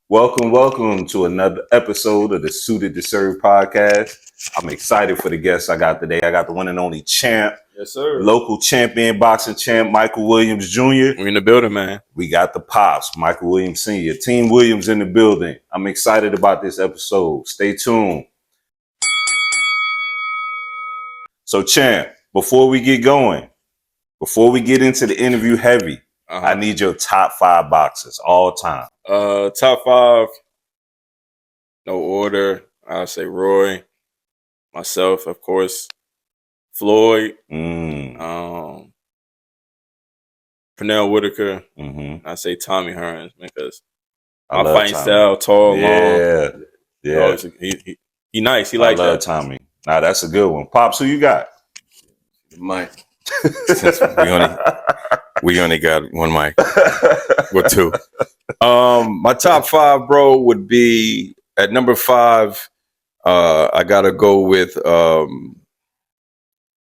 Welcome to another episode of the Suited to Serve podcast. I'm excited for the guests I got today. I got the one and only champ, yes, sir, local champion, boxing champ, Michael Williams Jr. We in the building, man. We got the Pops, Michael Williams Sr., Team Williams in the building. I'm excited about this episode. Stay tuned. So, champ, before we get going, before we get into the interview heavy, I need your top 5 boxers all time. Top 5, no order. I'll say Roy, myself, of course, Floyd, Pernell Whitaker. I say Tommy Hearns because my fighting style, tall, long. Yeah. He nice. He likes that. I love Tommy. Now that's a good one. Pops, who you got? Mike. we only got one mic or two. My top 5, bro, would be at number 5. I gotta go with. I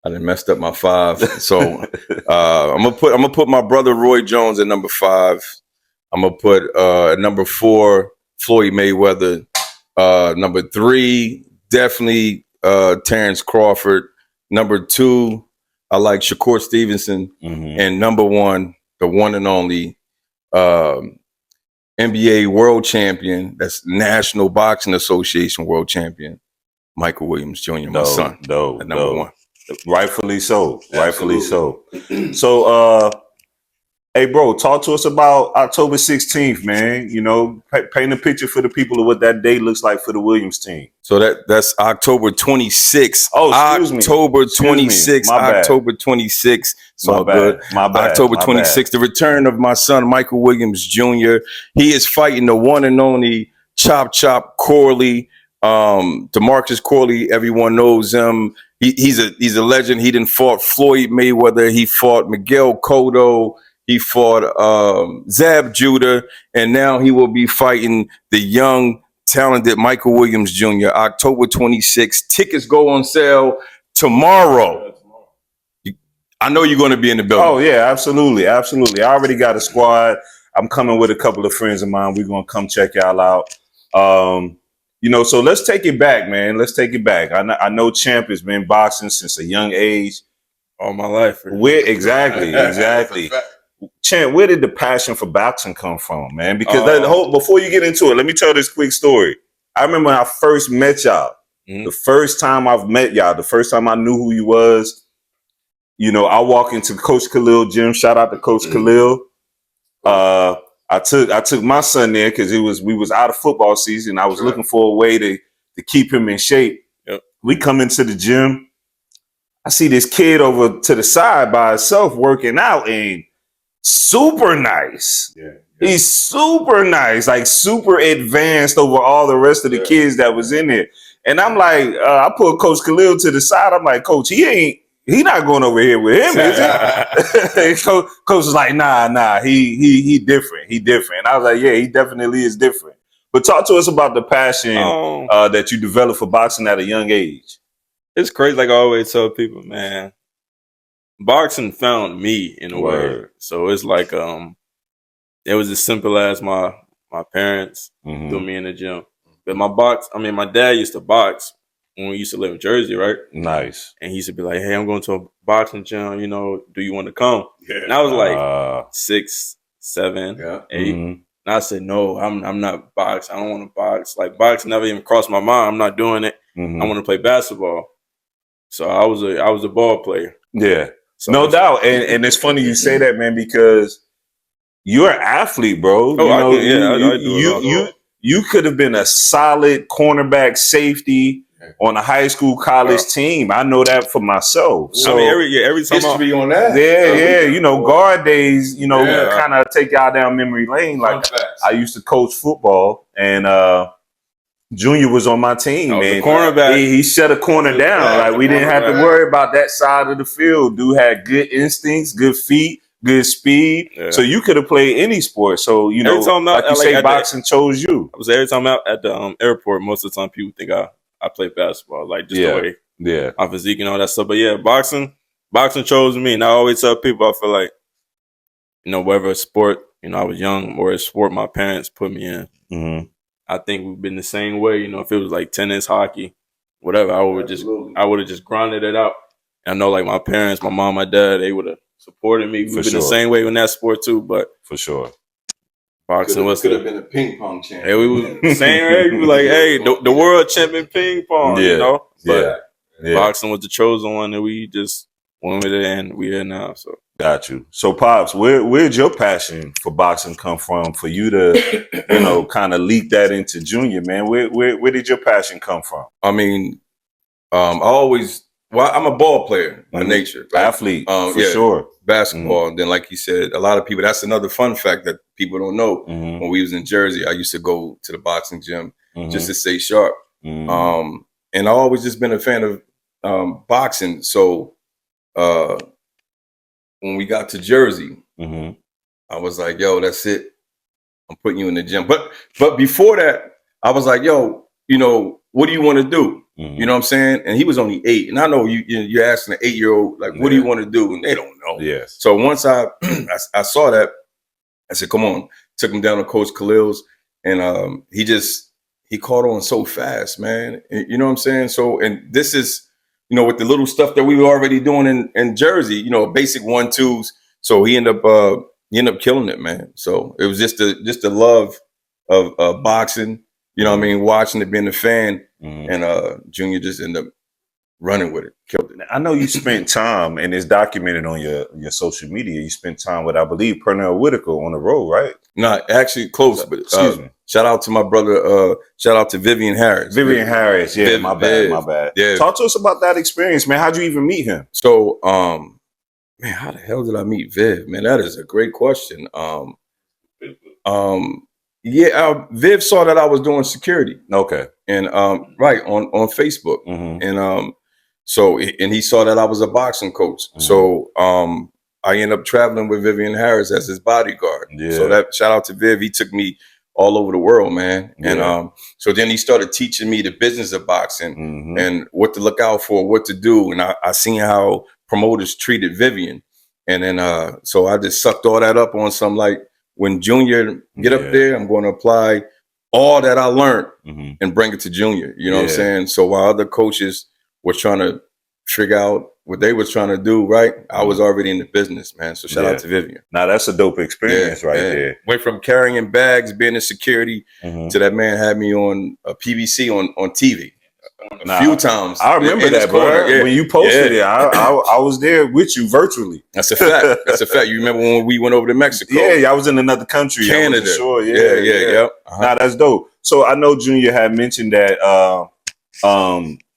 done messed up my 5, so I'm gonna put my brother Roy Jones at number 5. I'm gonna put at number 4 Floyd Mayweather. Number 3 definitely Terrence Crawford. Number 2. I like Shakur Stevenson. And number 1, the one and only NBA world champion, that's National Boxing Association world champion, Michael Williams Jr., my son. At number 1. Rightfully so. Rightfully so. So, hey, bro, talk to us about October 16th, man. You know, paint a picture for the people of what that day looks like for the Williams team. So that's October 26th. Oh, excuse me. October 26th. October 26th. So good. My bad. October 26th. The return of my son, Michael Williams Jr. He is fighting the one and only Chop Corley. DeMarcus Corley, everyone knows him. He's a legend. He done fought Floyd Mayweather. He fought Miguel Cotto. He fought Zab Judah, and now he will be fighting the young, talented Michael Williams Jr. October 26th. Tickets go on sale tomorrow. I know you're going to be in the building. Oh, yeah, absolutely. Absolutely. I already got a squad. I'm coming with a couple of friends of mine. We're going to come check y'all out. You know, so let's take it back, man. Let's take it back. I know Champ has been boxing since a young age. All my life. Exactly. Champ, where did the passion for boxing come from, man? Because before you get into it, let me tell this quick story. I remember when I first met y'all. The first time I've met y'all, the first time I knew who you was, you know, I walk into Coach Khalil gym. Shout out to Coach Khalil. I took my son there because we was out of football season. I was looking for a way to keep him in shape. Yep. We come into the gym. I see this kid over to the side by himself working out and super nice. Yeah. He's super nice, like super advanced over all the rest of the kids that was in there. And I'm like, I put Coach Khalil to the side. I'm like, Coach, he not going over here with him, is he? Coach was like, nah, he different. He different. And I was like, yeah, he definitely is different. But talk to us about the passion that you developed for boxing at a young age. It's crazy. Like I always tell people, man, boxing found me in a way. So it's like it was as simple as my parents threw me in the gym. But my dad used to box when we used to live in Jersey, right? Nice. And he used to be like, hey, I'm going to a boxing gym, you know, do you want to come? Yeah. And I was like 6, 7, 8. And I said, no, I'm not box. I don't want to box. Like boxing never even crossed my mind. I'm not doing it. I want to play basketball. So I was a ball player. Yeah. So no doubt. And it's funny you say that, man, because you're an athlete, bro. You could have been a solid cornerback safety on a high school, college team. I know that for myself. So I mean, every time history on that. Yeah. You know, guard days, you know, kind of take y'all down memory lane. Like I used to coach football and Junior was on my team, man. Cornerback. He shut a corner down. Like we didn't have to worry about that side of the field. Dude had good instincts, good feet, good speed. Yeah. So you could have played any sport. So you know, like you say, boxing chose you. I was every time out at the airport. Most of the time, people think I play basketball, like just the way my physique and all that stuff. But yeah, boxing chose me. And I always tell people, I feel like, you know, whatever sport, you know, I was young, or a sport my parents put me in, I think we've been the same way. You know, if it was like tennis, hockey, whatever, I would have just grinded it out. And I know, like my parents, my mom, my dad, they would have supported me. We've been the same way in that sport too. But for sure, boxing could have been a ping pong champion. Hey, we were saying, hey, we were like, hey, the world champion ping pong, you know. But boxing was the chosen one, and we just went with it, and we're here now. So got you. So, Pops, where'd your passion for boxing come from? For you to, you know, kind of leak that into junior, man. Where did your passion come from? I mean, I'm a ball player by nature, right? Athlete, for sure. Basketball. And then, like you said, a lot of people, that's another fun fact that people don't know. When we was in Jersey, I used to go to the boxing gym just to stay sharp. And I always just been a fan of boxing. So when we got to Jersey, I was like, yo, that's it. I'm putting you in the gym. But before that, I was like, yo, you know, what do you want to do? You know what I'm saying? And he was only 8. And I know you're asking an 8-year-old, like, what do you want to do? And they don't know. Yes. So once I saw that, I said, come on. Took him down to Coach Khalil's. And he caught on so fast, man. You know what I'm saying? So, and this is, you know, with the little stuff that we were already doing in Jersey, you know, basic 1-2s. So he ended up killing it, man. So it was just the love of boxing. You know what I mean? Watching it, being a fan, and Junior just ended up running with it, killed it. I know you spent time, and it's documented on your social media. You spent time with, I believe, Pernell Whitaker on the road, right? No, actually close, but excuse me. Shout out to my brother. Shout out to Vivian Harris. Vivian Harris, yeah, my bad. Yeah. Talk to us about that experience, man. How'd you even meet him? So, man, how the hell did I meet Viv? Man, that is a great question. Viv saw that I was doing security. Okay. And right on Facebook. And so he saw that I was a boxing coach. So I ended up traveling with Vivian Harris as his bodyguard. Yeah. So that shout out to Viv. He took me all over the world, man. And so then he started teaching me the business of boxing and what to look out for, what to do. And I seen how promoters treated Vivian. And then so I just sucked all that up on some, like, when Junior get up there, I'm going to apply all that I learned and bring it to Junior. You know what I'm saying? So while other coaches were trying to figure out what they was trying to do, right, I was already in the business, man. So shout out to Vivian. Now that's a dope experience there. Went from carrying bags, being in security, to that man had me on a PBC on TV. A few times. I remember that, bro. When you posted it, I was there with you virtually. That's a fact. That's a fact. You remember when we went over to Mexico? Yeah, I was in another country. Canada. Sure. Yeah. Nah, that's dope. So I know Junior had mentioned that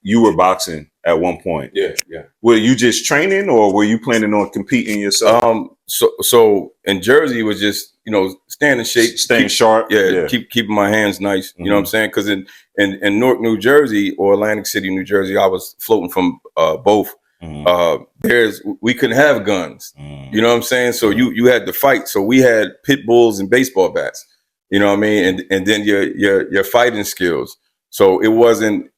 you were boxing at one point. Yeah. Were you just training, or were you planning on competing yourself? So in Jersey, it was just, you know, staying in shape, staying sharp. Keeping my hands nice. You know what I'm saying? Because in Newark, New Jersey, or Atlantic City, New Jersey, I was floating from both. We couldn't have guns. You know what I'm saying? So you had to fight. So we had pit bulls and baseball bats. You know what I mean? And then your fighting skills. So it wasn't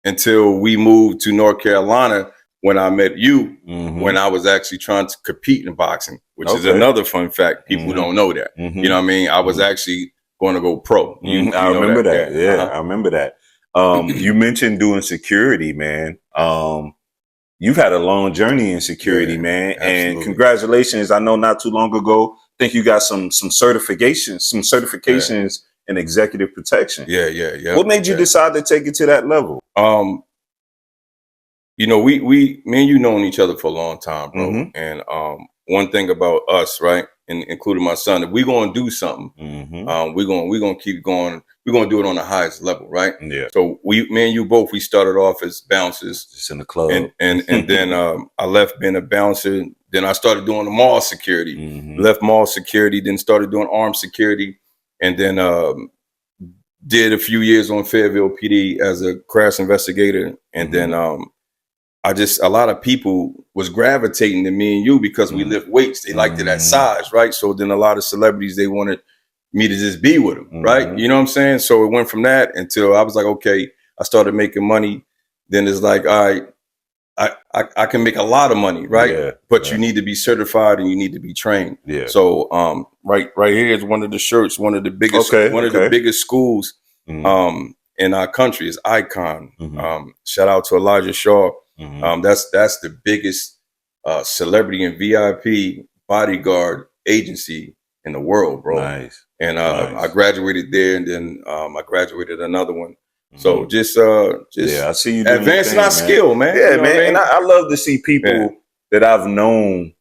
until we moved to North Carolina when I met you, when I was actually trying to compete in boxing, which is another fun fact. People don't know that. You know what I mean? I was actually going to go pro. I remember that. Yeah, I remember that. You mentioned doing security, man. You've had a long journey in security, man. Absolutely. And congratulations. I know not too long ago, I think you got some certifications in executive protection. Yeah. What made you decide to take it to that level? You know, me and you known each other for a long time, bro. And one thing about us, right, and including my son, if we're gonna do something, we're gonna keep going. We're gonna do it on the highest level, right? Yeah. So me and you both, we started off as bouncers, just in the club, and then I left being a bouncer. Then I started doing the mall security. Left mall security, then started doing armed security, and then did a few years on Fayetteville PD as a crash investigator, and then a lot of people was gravitating to me and you because we lift weights. They liked it at size, right? So then a lot of celebrities, they wanted me to just be with them, right? You know what I'm saying? So it went from that until I was like, okay, I started making money. Then it's like, all right, I can make a lot of money, right? Yeah, but you need to be certified and you need to be trained. Yeah. So right here is one of the shirts, one of the biggest, of the biggest schools in our country is Icon. Shout out to Elijah Shaw. That's the biggest celebrity and VIP bodyguard agency in the world, bro. Nice. And I graduated there, and then I graduated another one. So just I see you advancing our skill, man. Yeah, man. And I love to see people that I've known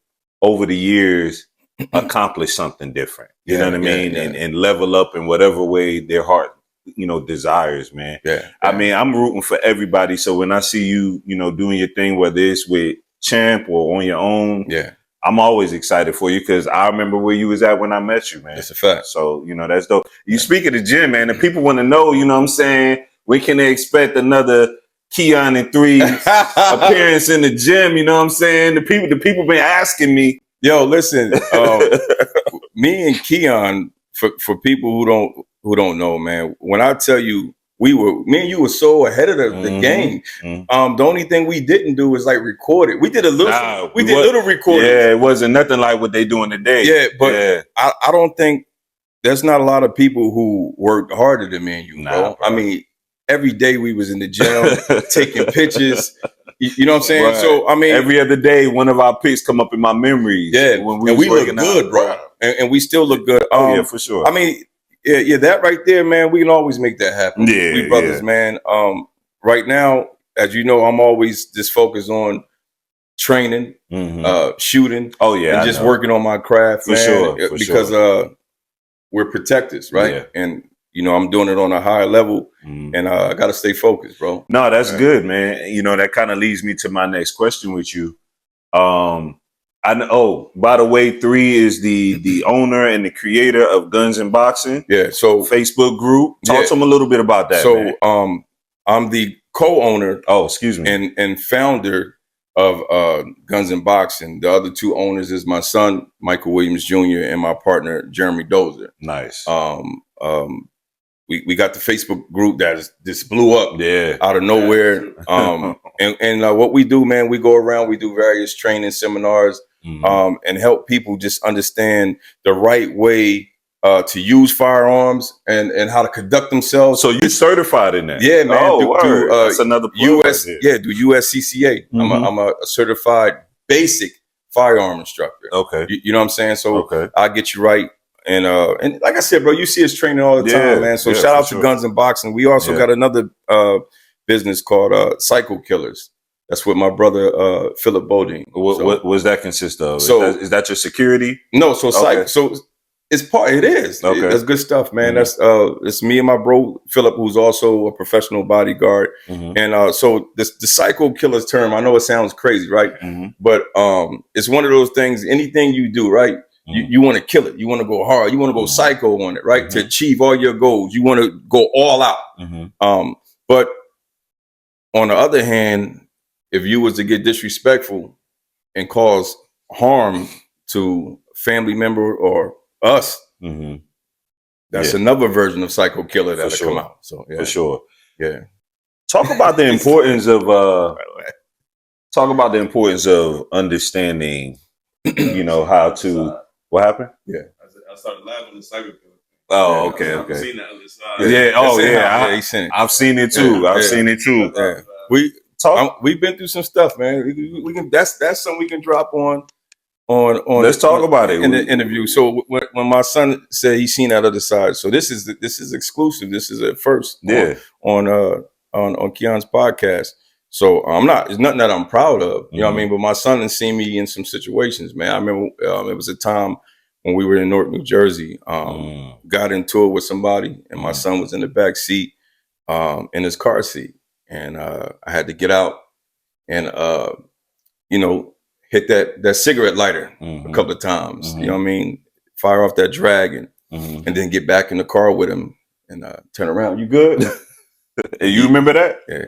over the years accomplish something different. You know what I mean? And level up in whatever way their heart, desires, man. I mean, I'm rooting for everybody. So when I see you, doing your thing, whether it's with Champ or on your own, I'm always excited for you because I remember where you was at when I met you, man. That's a fact. So, that's dope. You speak of the gym, man, and people want to know, what I'm saying, when can they expect another Keon and 3 appearance in the gym? You know what I'm saying? The people been asking me. Yo, listen, me and Keon, for people who don't know, man, when I tell you me and you were so ahead of the game. The only thing we didn't do was like record it. We did a little little recording. Yeah, it wasn't nothing like what they doing today. Yeah, but I don't think there's not a lot of people who worked harder than me and you, bro. I mean, every day we was in the gym taking pictures. You know what I'm saying? Right. So I mean, every other day, one of our pics come up in my memories. Yeah, when we look good, bro, and we still look good. Yeah, for sure. I mean, yeah, that right there, man. We can always make that happen. Yeah, we brothers, man. Right now, as you know, I'm always just focused on training, shooting. Oh yeah, and just working on my craft, for man. Sure, because we're protectors, right? And I'm doing it on a higher level, and I got to stay focused, bro. No, that's good, man. That kind of leads me to my next question with you. I know. By the way, 3 is the owner and the creator of Guns and Boxing. Yeah. So Facebook group. Talk to them a little bit about that. So, man. I'm the co-owner. Oh, excuse me. And founder of Guns and Boxing. The other 2 owners is my son Michael Williams Jr. and my partner Jeremy Dozer. Nice. We got the Facebook group that just blew up out of nowhere. And what we do, man, we go around, we do various training seminars and help people just understand the right way to use firearms and how to conduct themselves. So you certified in that? Yeah, man. Oh, that's another do USCCA. I'm a certified basic firearm instructor. Okay. You know what I'm saying? So I'll get you right. And like I said, bro, you see us training all the time, man. So shout out to Guns and Boxing. We also got another business called Psycho Killers. That's with my brother Philip Bodine. What does that consist of? So is that your security? No, so it's part. It is. Okay. That's good stuff, man. That's it's me and my bro Philip, who's also a professional bodyguard. And so the Psycho Killers term, I know it sounds crazy, right? But it's one of those things. Anything you do, right? You want to kill it. You want to go hard. You want to go psycho on it, right? To achieve all your goals. You want to go all out. But on the other hand, if you was to get disrespectful and cause harm to a family member or us, that's another version of psycho killer that'll come out. So for sure. Yeah. Talk about the importance of understanding, how to. What happened? Yeah, I started laughing at psycho killer. Oh, okay. I've seen that other side. Yeah. Oh, yeah. I've seen it too. I've seen it too. Yeah. We've been through some stuff, man. We can. That's something we can drop on. Let's talk about it in the interview. So when my son said he's seen that other side, so this is exclusive. This is at first. On Keon's podcast. So it's nothing that I'm proud of, you know what I mean? But my son has seen me in some situations, man. I remember it was a time when we were in Newark, New Jersey, got into it with somebody, and my son was in the back seat, in his car seat. And I had to get out and, hit that cigarette lighter a couple of times, you know what I mean? Fire off that dragon and then get back in the car with him and turn around. You good? You remember that? Yeah.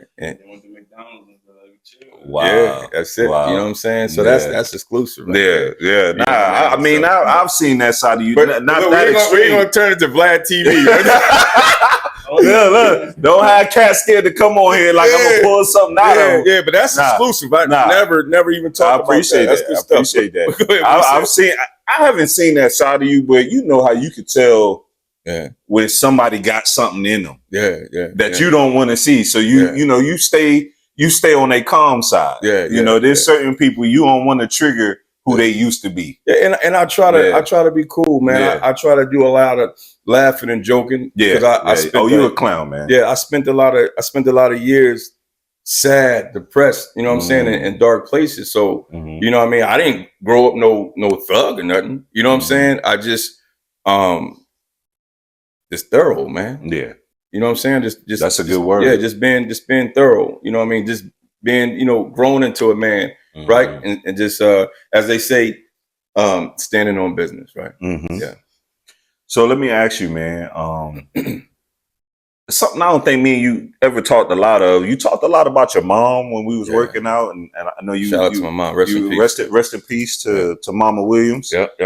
Wow. Yeah, that's it. Wow. You know what I'm saying? So that's exclusive. Right? Yeah. Nah, I mean, I've seen that side of you. But not that extreme. We're going to turn it to Vlad TV. Right? Look, don't have Cat scared to come on here like I'm gonna pull something out of him. Yeah, but that's exclusive. I never even talked about that. That's good stuff. I appreciate that. I haven't seen that side of you, but you know how you could tell when somebody got something in them. That you don't want to see. So you stay on a calm side. There's certain people you don't want to trigger who they used to be. And I try to be cool, man. I try to do a lot of laughing and joking. You a clown, man. I spent a lot of years sad, depressed, you know what I'm saying, in dark places. So, you know what I mean? I didn't grow up no thug or nothing. You know what I'm saying? I just thorough, man. Yeah. You know what I'm saying? Just that's a good word. Yeah, just being thorough. You know what I mean? Just being, grown into a man, right? And just as they say, standing on business, right? Yeah. So let me ask you, man. Something I don't think me and you ever talked a lot of. You talked a lot about your mom when we was working out, and I know you. Shout out to my mom. Rest in peace to Mama Williams. Yep.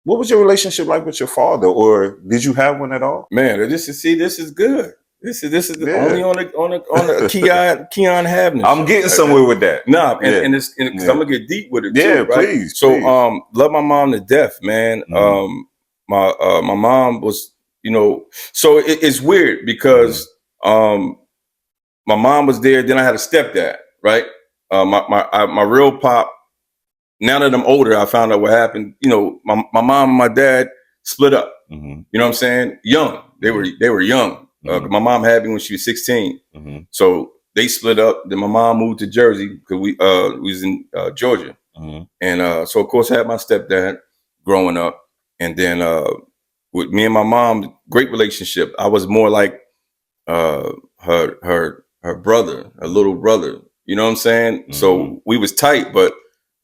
What was your relationship like with your father, or did you have one at all? Man, this is good. This is only on the Keon Havness. I'm getting somewhere with that. Nah, and it's because I'm gonna get deep with it. Yeah, too, right? please. So, love my mom to death, man. My mom was, so it's weird because my mom was there. Then I had a stepdad, right? My real pop. Now that I'm older, I found out what happened. My mom and my dad split up. You know what I'm saying? Young. They were young. My mom had me when she was 16. So they split up. Then my mom moved to Jersey because we was in Georgia. And so of course I had my stepdad growing up. And then with me and my mom, great relationship. I was more like her brother, her little brother. You know what I'm saying? So we was tight, but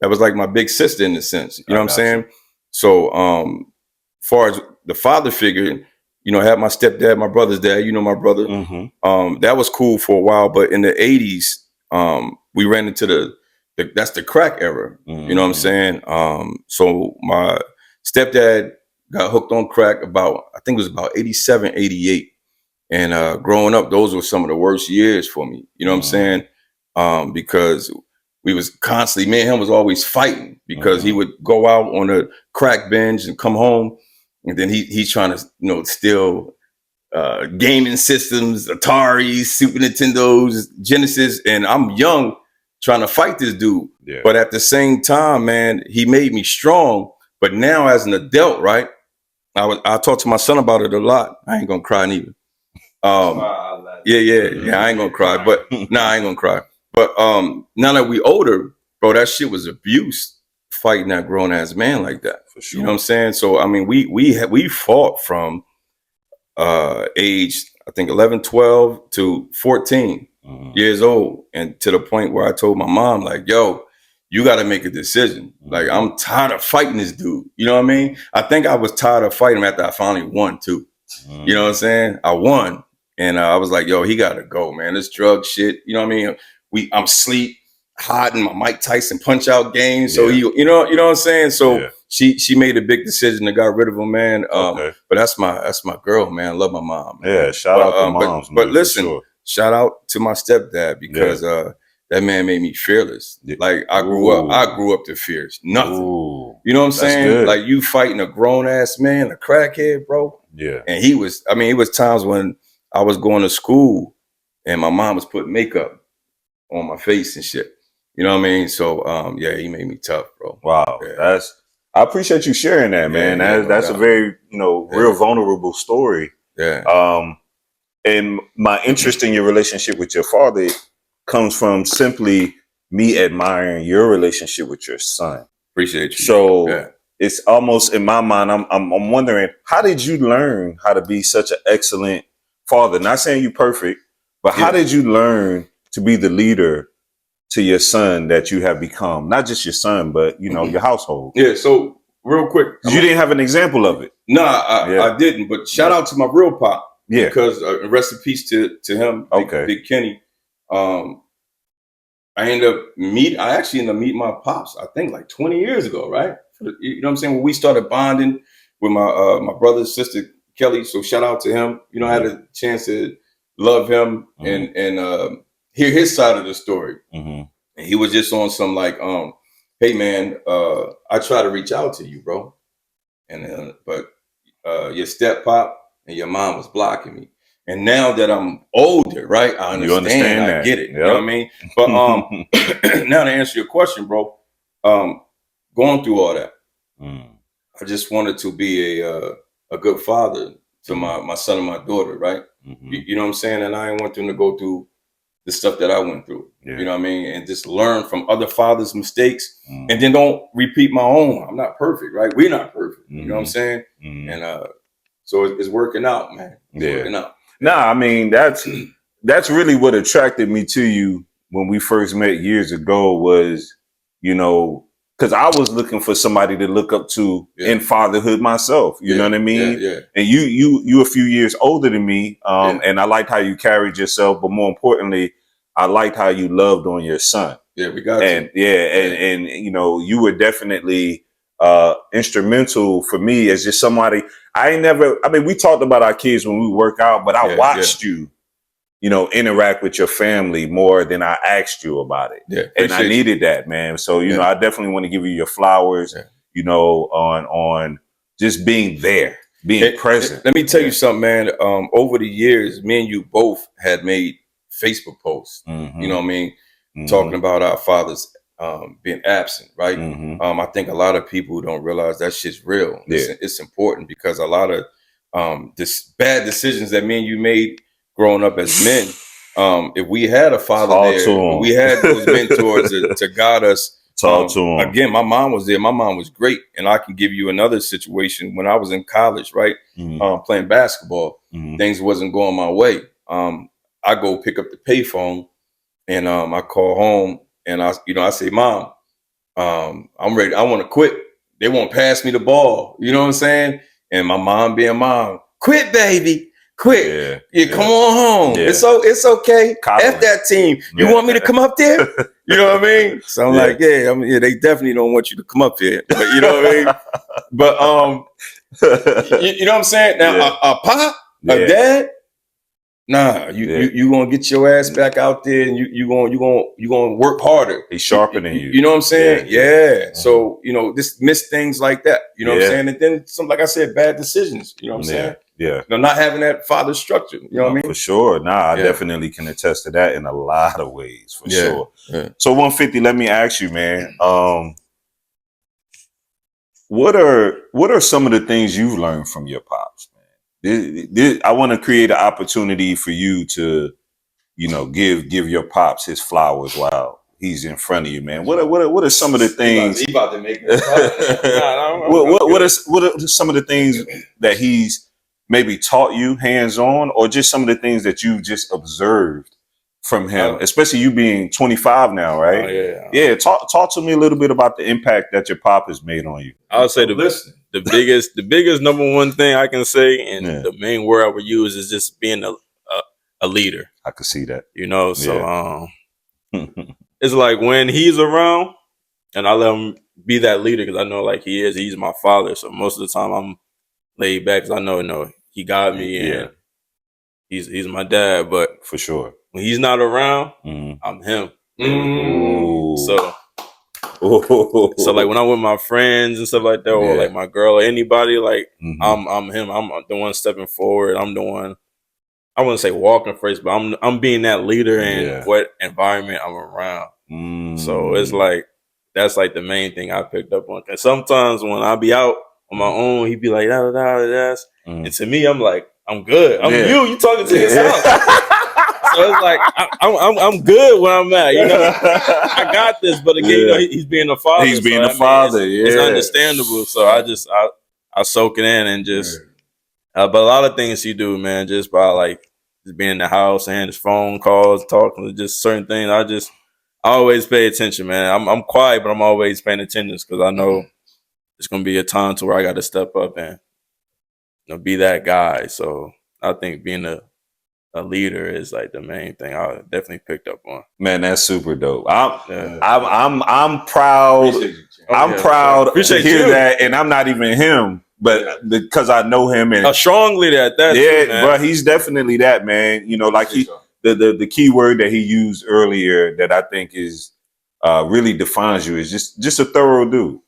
that was like my big sister in a sense. You know what I'm saying? So far as the father figure, I had my stepdad, my brother's dad, my brother. That was cool for a while. But in the 80s, we ran into that's the crack era. You know what I'm saying? So my stepdad got hooked on crack I think it was about 87, 88. And growing up, those were some of the worst years for me. You know what I'm saying? Because we was constantly, me and him was always fighting because he would go out on a crack binge and come home. And then he's trying to, steal gaming systems, Ataris, Super Nintendos, Genesis. And I'm young trying to fight this dude. Yeah. But at the same time, man, he made me strong. But now as an adult, right, I talk to my son about it a lot. I ain't going to cry neither. I ain't going to cry. But I ain't going to cry. But now that we older, bro, that shit was abuse. Fighting that grown ass man like that, for sure. You know what I'm saying? So I mean, we fought from age, I think 11, 12 to 14 years old, and to the point where I told my mom, like, yo, you got to make a decision. Like, I'm tired of fighting this dude. You know what I mean? I think I was tired of fighting him after I finally won too. You know what I'm saying? I won, and I was like, yo, he got to go, man. This drug shit. You know what I mean? I'm sleep. Hiding my Mike Tyson punch out game. So he, you know what I'm saying? So she made a big decision to got rid of him, man. But that's my girl, man. I love my mom, man. Yeah, shout out to moms. But listen, shout out to my stepdad because that man made me fearless. Like I grew up to fear nothing. You know what I'm saying? Good. Like you fighting a grown ass man, a crackhead, bro. Yeah. And it was times when I was going to school and my mom was putting makeup on my face and shit. You know what I mean? So, he made me tough, bro. Wow. Yeah. I appreciate you sharing that, man. That's a very, real vulnerable story. Yeah. And my interest in your relationship with your father comes from simply me admiring your relationship with your son. Appreciate you. So it's almost in my mind, I'm wondering, how did you learn how to be such an excellent father? Not saying you perfect, but how did you learn to be the leader to your son that you have become? Not just your son, but your household. Yeah. So real quick, you didn't have an example of it. No, I didn't. But shout out to my real pop. Yeah. Because rest in peace to him. Big Kenny. I actually ended up meeting my pops, I think like 20 years ago, right? You know what I'm saying? When we started bonding with my brother, sister Kelly. So shout out to him. You know, I had a chance to love him and hear his side of the story. And he was just on some like, hey man, I try to reach out to you, bro. And but your step pop and your mom was blocking me. And now that I'm older, right? I understand I get it. Yep. You know what I mean? But now to answer your question, bro, going through all that, I just wanted to be a good father to my son and my daughter, right? You know what I'm saying? And I didn't want them to go through the stuff that I went through. You know what I mean? And just learn from other fathers' mistakes and then don't repeat my own. I'm not perfect, right? We're not perfect. You know what I'm saying? And so it's working out, man. It's working out. Nah, I mean, that's really what attracted me to you when we first met years ago was, you know, because I was looking for somebody to look up to in fatherhood myself. You know what I mean? And you a few years older than me. And I liked how you carried yourself, but more importantly, I liked how you loved on your son. Yeah, we got and you. And you know, you were definitely instrumental for me as just somebody. I mean, we talked about our kids when we work out, but I watched you, you know, interact with your family more than I asked you about it. Yeah, and I needed that, man. So, you know, I definitely want to give you your flowers, you know, on just being there, being present. Let me tell you something, man. Over the years, me and you both had made Facebook posts, you know what I mean? Talking about our fathers being absent, right? I think a lot of people don't realize that shit's real. It's important because a lot of bad decisions that me and you made growing up as men, if we had a father there, we had those mentors to guide us. Talk to him. Again, my mom was there. My mom was great. And I can give you another situation. When I was in college, right, playing basketball, things wasn't going my way. I go pick up the payphone and I call home and I say, Mom, I'm ready. I want to quit. They won't pass me the ball. You know what I'm saying? And my mom being mom, quit, baby. Quit. Come on home. It's okay. F that team. You want me to come up there? You know what I mean? So I'm like, they definitely don't want you to come up there. But you know what I mean? But you know what I'm saying? Now a pop, a dad, nah, you gonna get your ass back out there and you gonna work harder. He's sharpening you. You know what I'm saying? So, you know, just miss things like that. You know what I'm saying? And then some, like I said, bad decisions. You know what I'm saying? You know, not having that father structure. You know what I mean? For sure. Nah, I definitely can attest to that in a lot of ways, for sure. So 150, let me ask you, man. What are some of the things you've learned from your pops, man? I want to create an opportunity for you to, you know, give your pops his flowers while he's in front of you, man. What are some of the things? He about to make it. What are some of the things that he's maybe taught you hands-on, or just some of the things that you've just observed from him, especially you being 25 now, right? Talk to me a little bit about the impact that your pop has made on you. I would say the biggest number one thing I can say, and the main word I would use is just being a leader. I could see that. You know, so it's like when he's around and I let him be that leader, because I know like he's my father. So most of the time I'm laid back because I know, he got me and he's my dad. But for sure, when he's not around, I'm him. So like when I'm with my friends and stuff like that, or like my girl or anybody, like I'm him. I'm the one stepping forward. I'm the one. I wouldn't say walking first, but I'm being that leader in what environment I'm around. So it's like that's like the main thing I picked up on. And sometimes when I be out on my own, he'd be like and to me, I'm like, I'm good. I'm you talking to yourself. So it's like I'm good where I'm at. You know, I got this. But again, you know, he's being a father. He's being a father. It's understandable. So I soak it in and just. But a lot of things he do, man, just by like just being in the house and his phone calls, talking to just certain things. I always pay attention, man. I'm quiet, but I'm always paying attention because I know it's gonna be a time to where I got to step up and be that guy. So I think being a leader is like the main thing I definitely picked up on. Man, that's super dope. I'm proud. I'm proud to hear that, and I'm not even him. but because I know him and a strong leader at that. Yeah, too, man. bro, he's definitely that, man. You know, like the key word that he used earlier that I think is really defines you is just a thorough dude,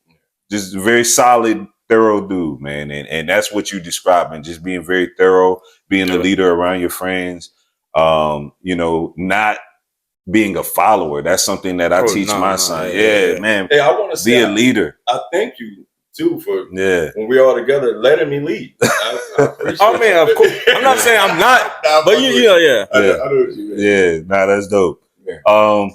just a very solid, thorough dude, man. And that's what you describing, just being very thorough, being a leader around your friends. You know, not being a follower. That's something that I teach my son. Yeah, man. Hey, I want to be a leader. I thank you too for when we all together letting me lead. I appreciate of course. I'm not saying I'm not, but I know what you mean. Yeah, that's dope. Yeah.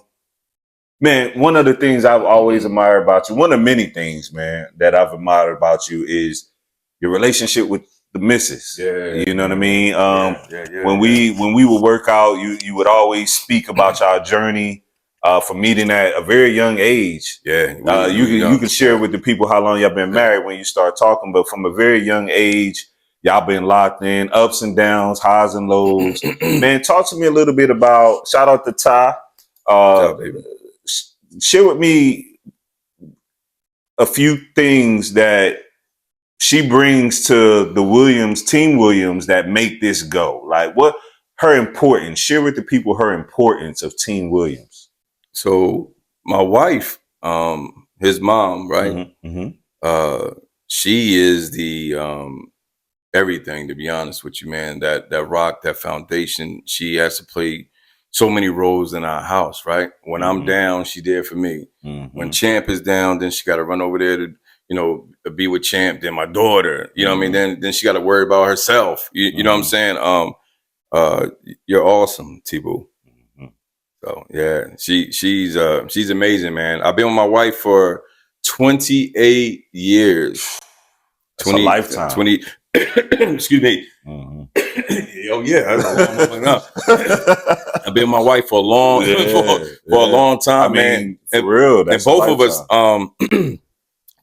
Man, one of the things I've always admired about you, one of many things, man, that I've admired about you is your relationship with the missus. Yeah, you know what I mean? When we would work out, you would always speak about your journey from meeting at a very young age. Yeah, you can share with the people how long y'all been married when you start talking, but from a very young age, y'all been locked in, ups and downs, highs and lows. Man, talk to me a little bit about. Shout out to Ty. Share with me a few things that she brings to the Williams, Team Williams, that make this go. Like what her importance, share with the people her importance of Team Williams. So my wife, his mom, right? She is the everything, to be honest with you, man. That rock, that foundation. She has to play so many roles in our house, right? When I'm down, she's there for me. When Champ is down, then she got to run over there to, you know, be with Champ. Then my daughter, you know what I mean? Then she got to worry about herself. You know what I'm saying? You're awesome, T-Boo. So yeah, she's amazing, man. I've been with my wife for 28 years. That's a lifetime. 20. Excuse me. Oh yeah, I've been with my wife for a long, for a long time, man. For real, and both of us,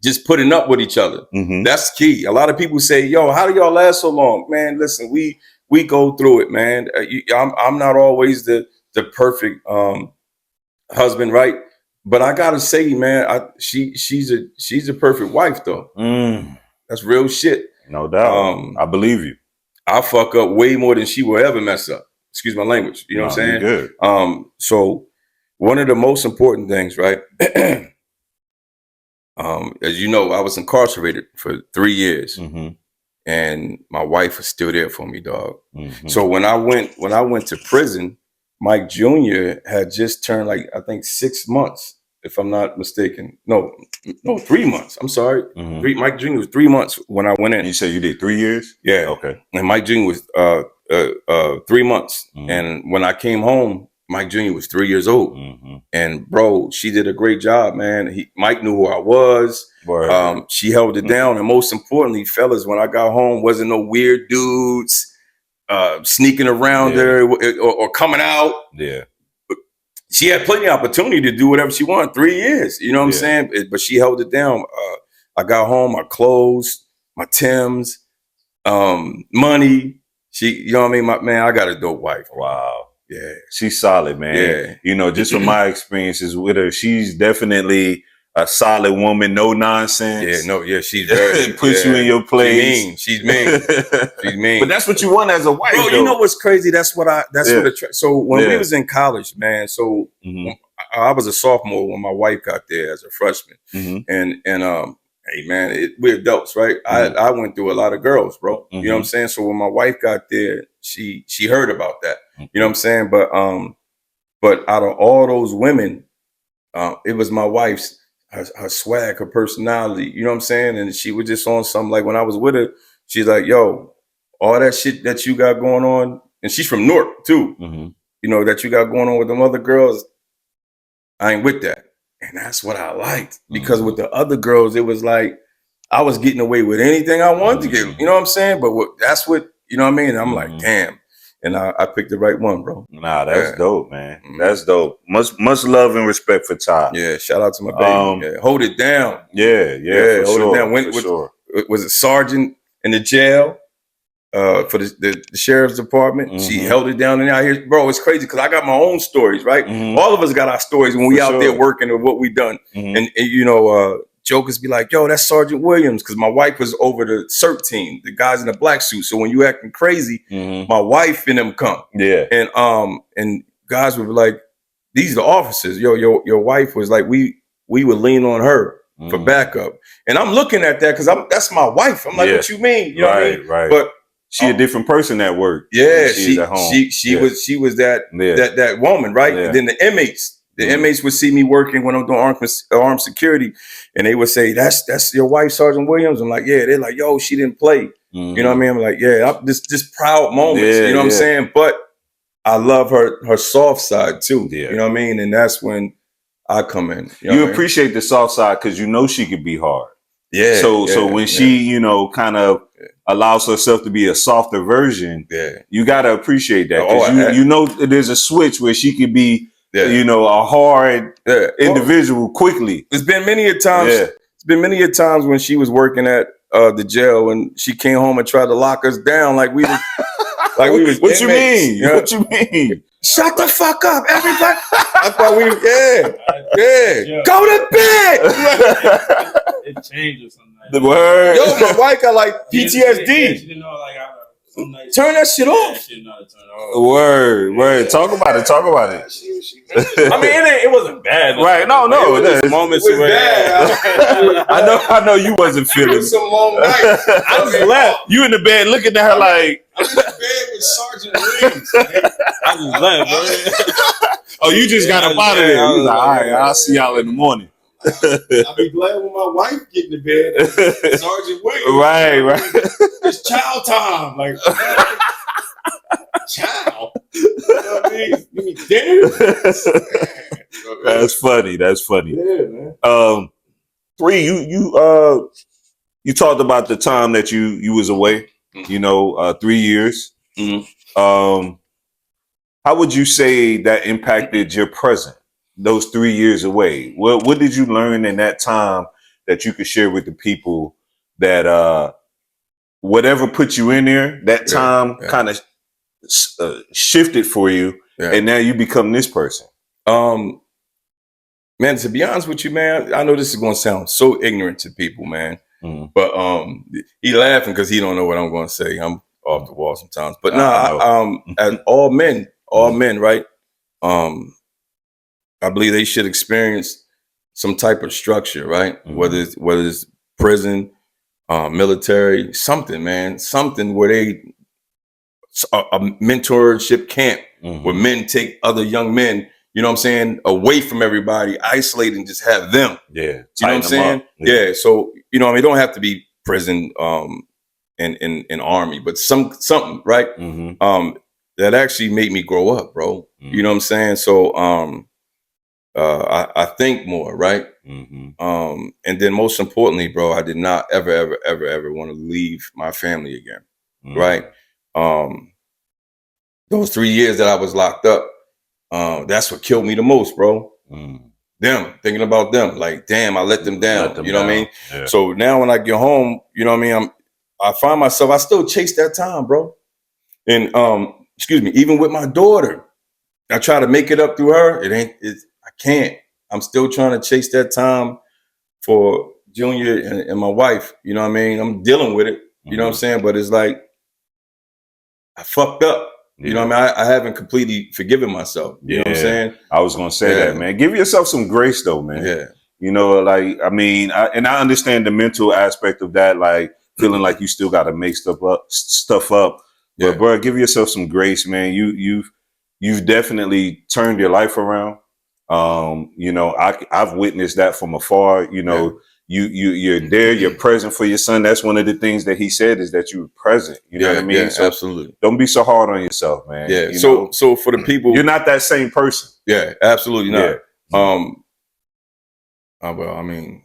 just putting up with each other. That's key. A lot of people say, "Yo, how do y'all last so long?" Man, listen, we go through it, man. I'm not always the perfect husband, right? But I gotta say, man, she's a perfect wife, though. That's real shit. No doubt. I believe you. I fuck up way more than she will ever mess up. Excuse my language. You know what I'm saying? Good. So one of the most important things, right? As you know, I was incarcerated for 3 years, and my wife was still there for me, dog. So when I went to prison, Mike Jr. had just turned, like, I think 6 months, if I'm not mistaken. No, 3 months. I'm sorry. Mike Jr. was 3 months when I went in. You said you did 3 years? Yeah. Okay. And Mike Jr. was 3 months. And when I came home, Mike Jr. was 3 years old. And bro, she did a great job, man. Mike knew who I was. She held it down. And most importantly, fellas, when I got home, wasn't no weird dudes sneaking around her or coming out. Yeah. She had plenty of opportunity to do whatever she wanted. 3 years, you know what I'm saying? But she held it down. I got home, my clothes, my Timbs, money. You know what I mean? Man, I got a dope wife. Wow. Yeah. She's solid, man. Yeah. You know, just from my experiences with her, she's definitely a solid woman, no nonsense. She's very puts you in your place. She's mean. She's mean. But that's what you want as a wife, bro. though. You know what's crazy? So when we was in college, man. So I was a sophomore when my wife got there as a freshman, and hey man, we're adults, right? I went through a lot of girls, bro. You know what I'm saying? So when my wife got there, she heard about that. You know what I'm saying? But out of all those women, it was my wife's. Her swag, her personality, you know what I'm saying? And she was just on something, like when I was with her, she's like, yo, all that shit that you got going on, and she's from Newark too, you know, that you got going on with them other girls, I ain't with that. And that's what I liked, because with the other girls, it was like, I was getting away with anything I wanted to get, you know what I'm saying? But that's what, you know what I mean? And I'm like, damn. And I picked the right one, bro. Nah, that's dope, man. That's dope. Much love and respect for Ty. Yeah, shout out to my baby. Hold it down. Yeah, hold sure, it down. Went with, was a sergeant in the jail for the sheriff's department. She held it down, and out here, bro, it's crazy because I got my own stories, right? All of us got our stories when we out there working or what we done. And you know, jokers be like, yo, that's Sergeant Williams. Cause my wife was over the CERT team, the guys in the black suit. So when you acting crazy, my wife and them come. Yeah. And guys would be like, these are the officers. Yo, your wife was like, we would lean on her for backup. And I'm looking at that because that's my wife. I'm like, what you mean? You know what I mean? Right. But she a different person at work. Yeah, she at home. She was that woman, right? Yeah. And then the inmates would see me working when I'm doing armed security, and they would say, "That's your wife, Sergeant Williams." I'm like, "Yeah." They're like, "Yo, she didn't play." You know what I mean? I'm like, "Yeah." Just proud moments. You know what I'm saying? But I love her soft side too. Yeah. You know what I mean? And that's when I come in. You appreciate the soft side because you know she could be hard. Yeah. So when she, kind of allows herself to be a softer version, you gotta appreciate that. Because you know there's a switch where she could be a hard individual quickly. It's been many a times. It's been many a times when she was working at the jail and she came home and tried to lock us down like we was What you mean? You know? What you mean? Shut the fuck up, everybody. I thought go to bed. It changes sometimes. The word. Yo, my wife got like PTSD. She didn't know, like, turn that shit off. Word. Talk about it. I mean, it wasn't bad. Right? No. It was moments where bad. I know you wasn't feeling it. Some long nights. I just left. You in the bed looking at her like. I'm in the bed with Sergeant Williams. I just left, bro. Oh, you just got up out of there. You was like, all right, I'll see y'all in the morning. I'll be glad when my wife get in the bed. Sergeant Williams. Right. It's child time. Like, child. You know what I mean? You mean dinner? That's funny. Yeah, man. 3, you talked about the time that you was away, 3 years. How would you say that impacted your present, those 3 years away? What did you learn in that time that you could share with the people that whatever put you in there, that time kind of shifted for you, and now you become this person? Man, to be honest with you, man, I know this is going to sound so ignorant to people, man. But he laughing because he don't know what I'm going to say. I'm off the wall sometimes. But as all men, right? I believe they should experience some type of structure, right? Whether it's prison, military, something, man, something where a mentorship camp where men take other young men, you know what I'm saying, away from everybody, isolate and just have them. Yeah. You know what I'm saying? Yeah. So, it don't have to be prison and army, but something, right? That actually made me grow up, bro. You know what I'm saying? So I think more, right? And then most importantly, bro, I did not ever want to leave my family again. Right? Those 3 years that I was locked up, that's what killed me the most, bro. Them, thinking about them, like, damn, I let them down. You know what I mean? Yeah. So now when I get home, you know what I mean? I find myself, I still chase that time, bro. And even with my daughter, I try to make it up through her. I can't. I'm still trying to chase that time for Junior and my wife. You know what I mean? I'm dealing with it. You know what I'm saying? But it's like, I fucked up. You know what I mean? I haven't completely forgiven myself. You know what I'm saying? I was going to say that, man. Give yourself some grace though, man. Yeah. I understand the mental aspect of that, like feeling like you still got to make stuff up. But bro, give yourself some grace, man. You've definitely turned your life around. I've witnessed that from afar. You're there, you're present for your son. That's one of the things that he said is that you're present. You know what I mean? Yeah, so absolutely. Don't be so hard on yourself, man. Yeah. So for the people, you're not that same person. Yeah, absolutely not. Yeah. Well, I mean,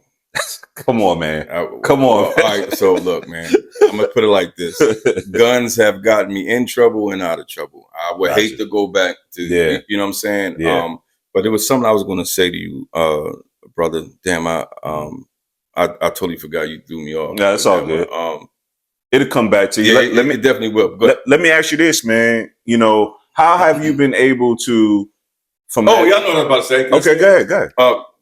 come on, man. Come on. All right. So look, man, I'm gonna put it like this: guns have gotten me in trouble and out of trouble. I would hate to go back to, you know what I'm saying? Yeah. But there was something I was going to say to you, brother. Damn, I totally forgot. You threw me off. No, it's all good. It'll come back to you. Yeah, it definitely will. Let me ask you this, man. How have you been able to? Y'all know what I'm about to say. Okay, go ahead.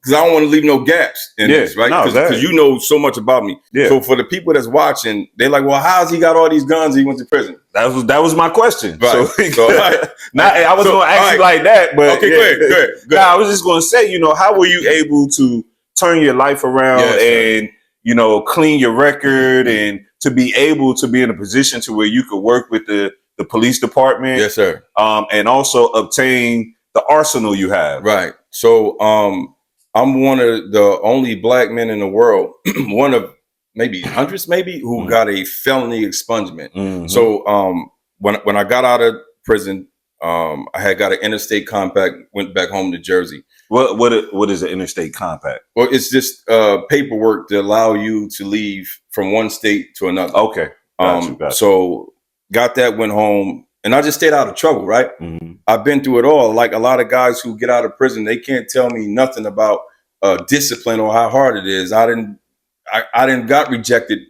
because I don't want to leave no gaps in this, right? Because you know so much about me. Yeah. So for the people that's watching, they're like, well, how's he got all these guns? He went to prison. That was my question. Right. I was going to ask you like that, but okay, go ahead. Nah, I was just going to say, you know, how were you able to turn your life around and you know, clean your record and to be able to be in a position to where you could work with the police department? Yes, sir. And also obtain the arsenal you have. Right. So I'm one of the only black men in the world, one of maybe hundreds, who got a felony expungement. Mm-hmm. So when I got out of prison, I had got an interstate compact, went back home to Jersey. What is an interstate compact? Well, it's just paperwork to allow you to leave from one state to another. Okay. Got you. So got that, went home, and I just stayed out of trouble, right? Mm-hmm. I've been through it all. Like a lot of guys who get out of prison, they can't tell me nothing about discipline or how hard it is. I didn't got rejected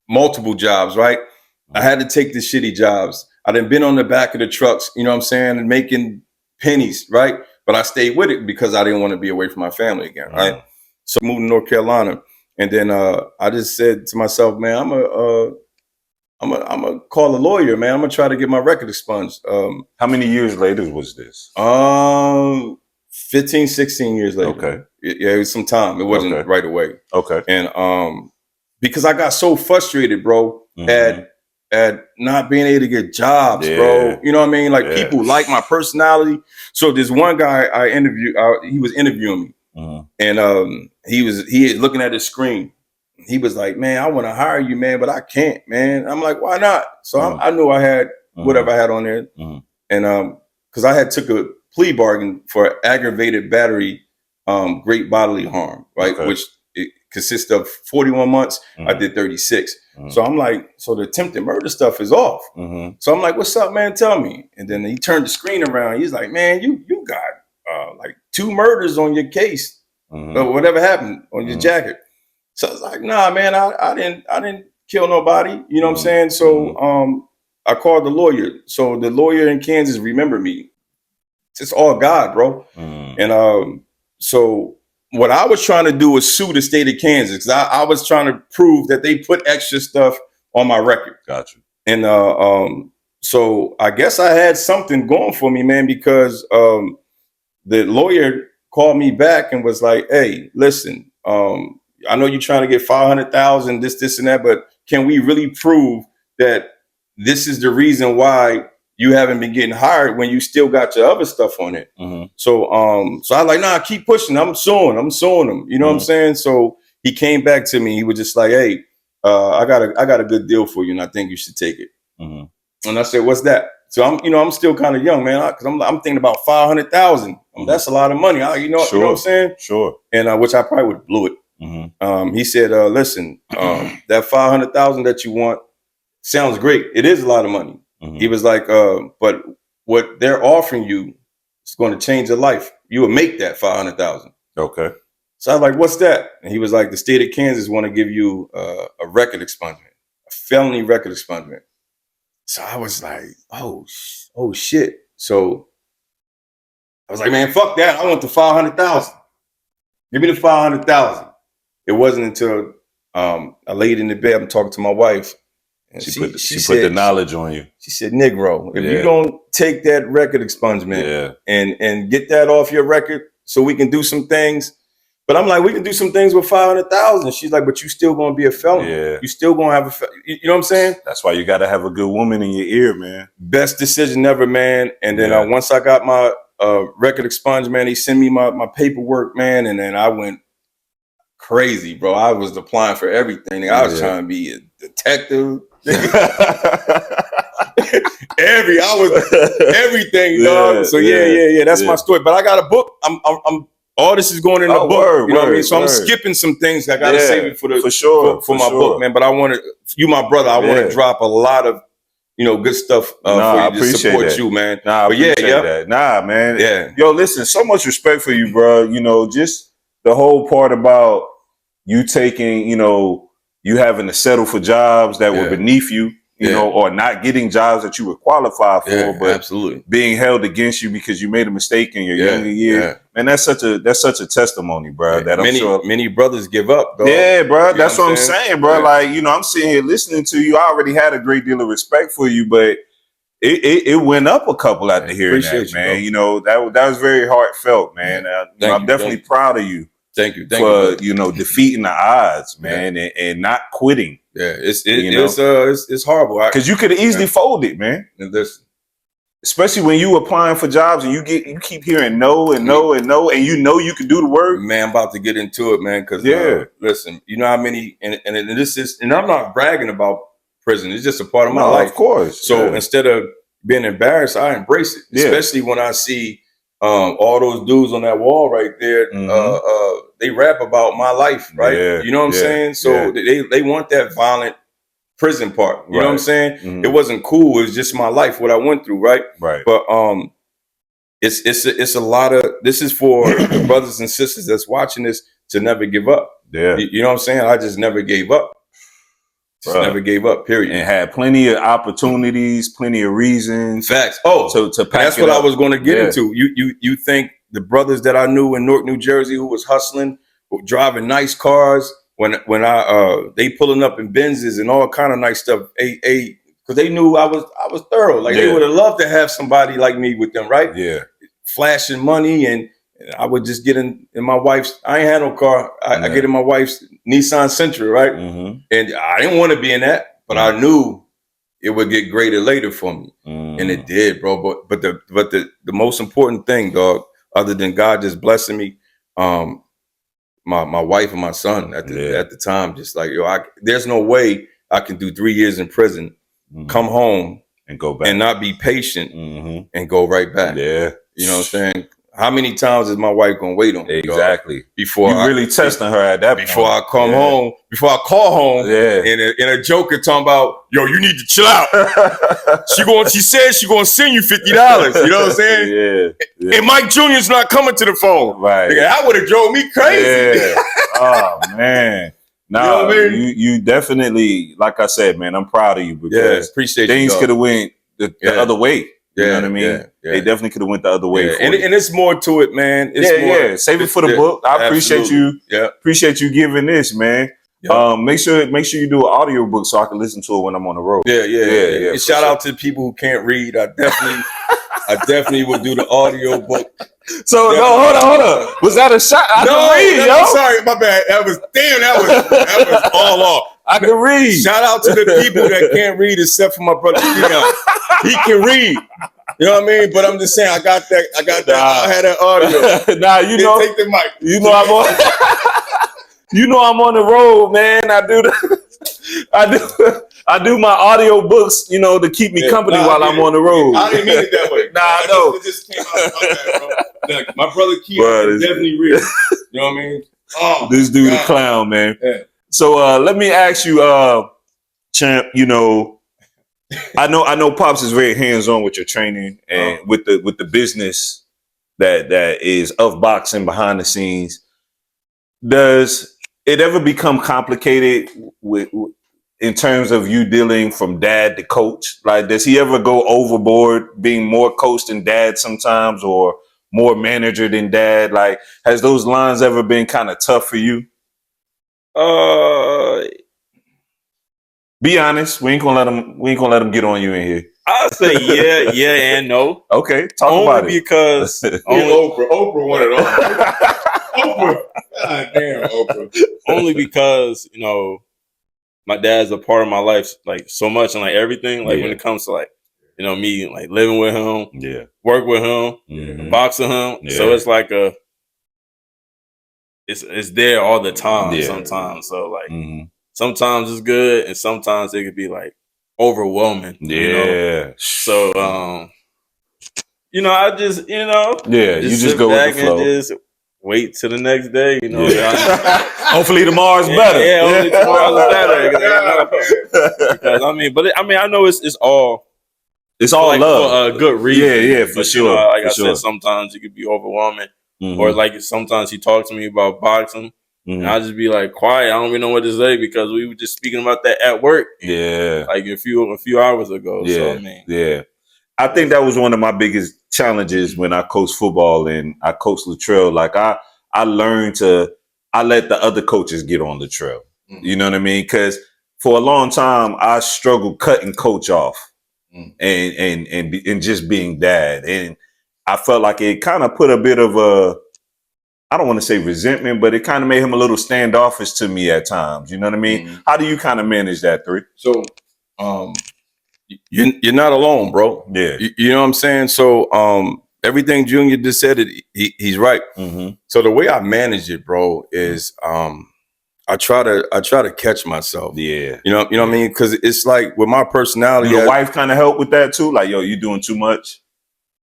multiple jobs, right? Mm-hmm. I had to take the shitty jobs. I done been on the back of the trucks, you know what I'm saying, and making pennies, right? But I stayed with it because I didn't want to be away from my family again, right? Mm-hmm. So I moved to North Carolina, and then I just said to myself, man, I'm gonna call a lawyer, man. I'm gonna try to get my record expunged. How many years later was this? 15, 16 years later. Okay. Yeah, it was some time. It wasn't right away. Okay. And because I got so frustrated, bro, at not being able to get jobs, bro. You know what I mean? Like people like my personality. So there's one guy I interviewed, he was interviewing me, and he was looking at his screen. He was like, man, I want to hire you, man, but I can't, man. I'm like, why not? So I knew I had whatever I had on there. And because I had took a plea bargain for aggravated battery, great bodily harm, right? Okay. Which it consists of 41 months. I did 36. So I'm like, so the attempted murder stuff is off. So I'm like, what's up, man? Tell me. And then he turned the screen around. He's like, man, you got like 2 murders on your case, or whatever happened on your jacket. So I was like, nah, man, I didn't kill nobody. You know what I'm saying? So I called the lawyer. So the lawyer in Kansas remembered me. It's all God, bro. And so what I was trying to do was sue the state of Kansas, because I was trying to prove that they put extra stuff on my record. Gotcha. And so I guess I had something going for me, man, because the lawyer called me back and was like, hey, listen, I know you're trying to get 500,000, this and that, but can we really prove that this is the reason why you haven't been getting hired when you still got your other stuff on it? So I was like, nah, keep pushing. I'm suing them. You know what I'm saying? So he came back to me. He was just like, hey, I got a good deal for you, and I think you should take it. And I said, what's that? So I'm still kind of young, man, because I'm thinking about 500,000. That's a lot of money. You know what I'm saying? Sure. And which I probably would have blew it. He said, listen, that 500,000 that you want sounds great. It is a lot of money. He was like, but what they're offering you is going to change your life. You will make that 500,000. Okay. So I was like, what's that? And he was like, the state of Kansas want to give you a record expungement, a felony record expungement. So I was like, oh shit. So I was like, man, fuck that. I want the 500,000. Give me the 500,000. It wasn't until I laid in the bed, I'm talking to my wife, and she put the knowledge on you. She said, Negro, if you don't take that record expungement and get that off your record so we can do some things. But I'm like, we can do some things with 500,000. She's like, but you still going to be a felon. Yeah. You still going to have you know what I'm saying? That's why you got to have a good woman in your ear, man. Best decision ever, man. And then once I got my record expungement, he sent me my paperwork, man. And then I went crazy, bro. I was applying for everything. I was trying to be a detective. Everything, dog. So yeah. That's my story. But I got a book. I'm all this is going in the book. You know what I mean? So I'm skipping some things. I gotta save it for my book, man. But I want to, you my brother, I want to drop a lot of good stuff for you to support you, man. Nah, but that. Nah, man. Yeah. Yo, listen, so much respect for you, bro. Just the whole part about you taking, you having to settle for jobs that were beneath you. you know, or not getting jobs that you were qualified for, but absolutely being held against you because you made a mistake in your younger years. And that's such a testimony, bro. That I'm sure many brothers give up, dog. Yeah, bro. That's what I'm saying, bro. Like, you know, I'm sitting here listening to you. I already had a great deal of respect for you, but it went up a couple after hearing that, man. You know, that was very heartfelt, man. I'm definitely proud of you. Thank you for you know, defeating the odds, man, and not quitting. Yeah, it's horrible because you could have easily folded, man. Especially when you applying for jobs and you keep hearing no and no and no, and you know you can do the work. Man, I'm about to get into it, man. Because listen, you know how many and this is, and I'm not bragging about prison. It's just a part of my life, of course. So instead of being embarrassed, I embrace it. Especially when I see all those dudes on that wall right there. They rap about my life, right? You know what I'm saying? So they want that violent prison part. You know what I'm saying? It wasn't cool. It was just my life, what I went through, right? But it's a lot of, this is for the brothers and sisters that's watching this to never give up. You know what I'm saying? I just never gave up. Never gave up, period. And had plenty of opportunities, plenty of reasons. Facts. To pack that's what I was going to get into. You think the brothers that I knew in Newark, New Jersey, who was hustling, driving nice cars, when they pulling up in Benzes and all kind of nice stuff, because they knew I was thorough. Like they would have loved to have somebody like me with them, right? Flashing money, and I would just get in my wife's. I ain't had no car. I get in my wife's Nissan Sentra, right? And I didn't want to be in that, but I knew it would get greater later for me, and it did, bro. But the most important thing, dog, other than God just blessing me, my wife and my son at the time, just like, there's no way I can do 3 years in prison, come home and go back and not be patient and go right back. You know what I'm saying? How many times is my wife gonna wait on me? Exactly. Before you really testing her at that point. Before I come home, before I call home, and a joker talking about, yo, you need to chill out. She said she gonna send you $50. You know what I'm saying? And Mike Jr.'s not coming to the phone. Right. Nigga, that would have drove me crazy. Oh man. No, you know what I mean? you definitely, like I said, man, I'm proud of you because appreciate things could have went the other way. You know what I mean? They definitely could have went the other way. And it's more to it, man. It's Save it for the book. I appreciate you. Appreciate you giving this, man. Make sure you do an audio book so I can listen to it when I'm on the road. And shout out to the people who can't read. I definitely will do the audio book. So hold on. Was that a shot? I can read, yo. Sorry, my bad. That was all off. I can read. Shout out to the people that can't read, except for my brother Keon. He can read. You know what I mean? But I'm just saying, I got that. I had that audio. You know, take the mic. You know I'm on. You know I'm on the road, man. I do my audio books, you know, to keep me company while I'm on the road. I didn't mean it that way. I know. It just came out. My bad, bro. My brother Keon definitely read. You know what I mean? Oh, this dude a clown, man. So let me ask you, Champ, you know, I know Pops is very hands-on with your training and with the business that is of boxing behind the scenes. Does it ever become complicated in terms of you dealing from dad to coach? Like, does he ever go overboard being more coach than dad sometimes, or more manager than dad? Like, has those lines ever been kind of tough for you? Be honest. We ain't gonna let them get on you in here. I'll say yeah and no. Okay, talk about it. Because Oprah wanted all. Oprah. God damn, Oprah. Only because, you know, my dad's a part of my life, like, so much, and like everything. Like when it comes to, like, you know, me like living with him, work with him, boxing him. So it's like it's there all the time sometimes. So like sometimes it's good and sometimes it could be like overwhelming. You know? So you know, I just, you know, you just go with the flow. And just wait till the next day, you know. Hopefully tomorrow's better. Hopefully tomorrow's better. Because I know it's all like, love for a good reason. For but, sure. You know, I said, sometimes it could be overwhelming, or like sometimes he talks to me about boxing, And I'll just be like quiet. I don't even know what to say because we were just speaking about that at work. Yeah. Like a few hours ago. Yeah. So, I mean. Yeah. I think that was one of my biggest challenges when I coached football and I coached Latrell. Like I learned I let the other coaches get on Latrell. You know what I mean? Because for a long time I struggled cutting coach off and just being dad. And I felt like it kind of put a bit of I don't want to say resentment, but it kind of made him a little standoffish to me at times. You know what I mean? How do you kind of manage that, 3? So, you're not alone, bro. Yeah. You know what I'm saying? So, everything Junior just said, he's right. So the way I manage it, bro, is I try to catch myself. Yeah. You know what I mean? Because it's like with my personality. Your wife kind of help with that too? Like, yo, you doing too much?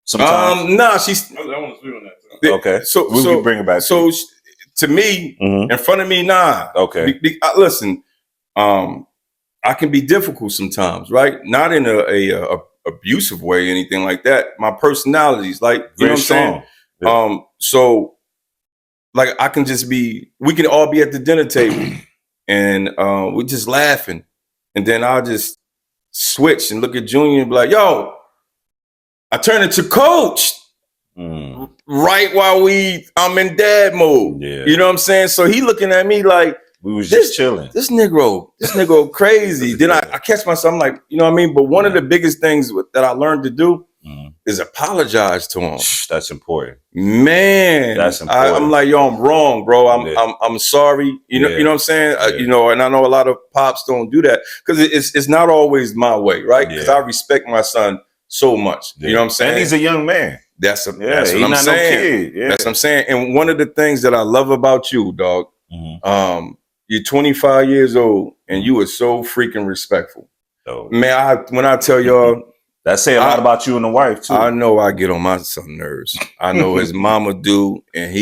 Sometimes. Nah, she's. I want to speak on that. Okay. So we can bring it back. So to me, in front of me, nah. Okay. Listen, I can be difficult sometimes, right? Not in a abusive way, or anything like that. My personality's like, you know what I'm saying? Yeah. So like I can just be. We can all be at the dinner table, and we're just laughing, and then I'll just switch and look at Junior and be like, "Yo," I turn into coach. Right while I'm in dad mode. Yeah. You know what I'm saying? So he looking at me like we was just chilling. This Negro crazy. Then I catch myself, I'm like, you know what I mean? But one of the biggest things that I learned to do is apologize to him. That's important. Man. That's important. I'm like, yo, I'm wrong, bro. I'm sorry. You know what I'm saying? You know, and I know a lot of pops don't do that because it's not always my way, right? Because I respect my son so much. You know what I'm saying? And he's a young man. That's what I'm saying. No kid. Yeah. That's what I'm saying. And one of the things that I love about you, dog, you're 25 years old and you are so freaking respectful. Man, when I tell y'all, that say a lot about you and the wife too. I know I get on my son's nerves. I know his mama do, and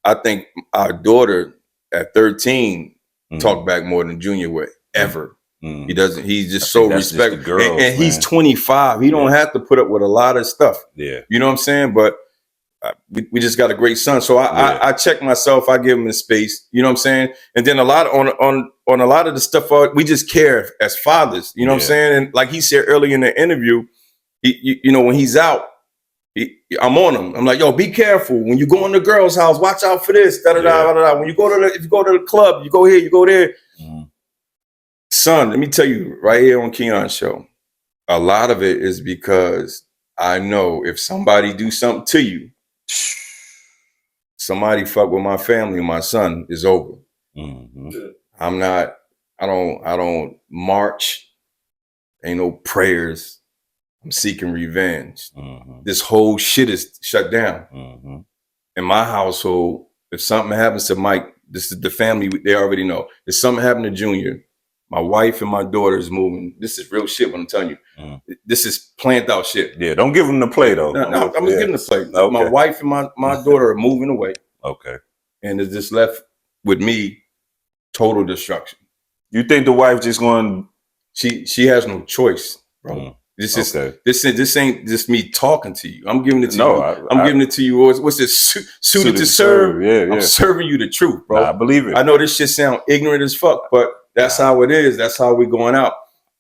I think our daughter at 13 talk back more than Junior would ever. He doesn't. He's just so respectful, and he's 25. He don't have to put up with a lot of stuff. Yeah, you know what I'm saying. But we just got a great son, so I check myself. I give him his space. You know what I'm saying. And then a lot on a lot of the stuff we just care as fathers. You know what I'm saying. And like he said earlier in the interview, you know when he's out, I'm on him. I'm like, yo, be careful when you go in the girl's house. Watch out for this. Da da da da da. When if you go to the club, you go here, you go there. Son, let me tell you right here on Keon's show, a lot of it is because I know if somebody do something to you, somebody fuck with my family, my son is over. I don't march. Ain't no prayers. I'm seeking revenge. This whole shit is shut down. In my household, if something happens to Mike, this is the family, they already know. If something happened to Junior, my wife and my daughter is moving. This is real shit, what I'm telling you. This is planned out shit. Yeah, don't give them the play, though. No, I'm going to give them the play. Okay. My wife and my daughter are moving away. Okay. And it's just left with me, total destruction. You think the wife just going... She has no choice, bro. This ain't just me talking to you. I'm giving it to you. I'm giving it to you. What's this? Suited to serve? Yeah. I'm serving you the truth, bro. I believe it. I know this shit sound ignorant as fuck, but that's how it is. That's how we going out.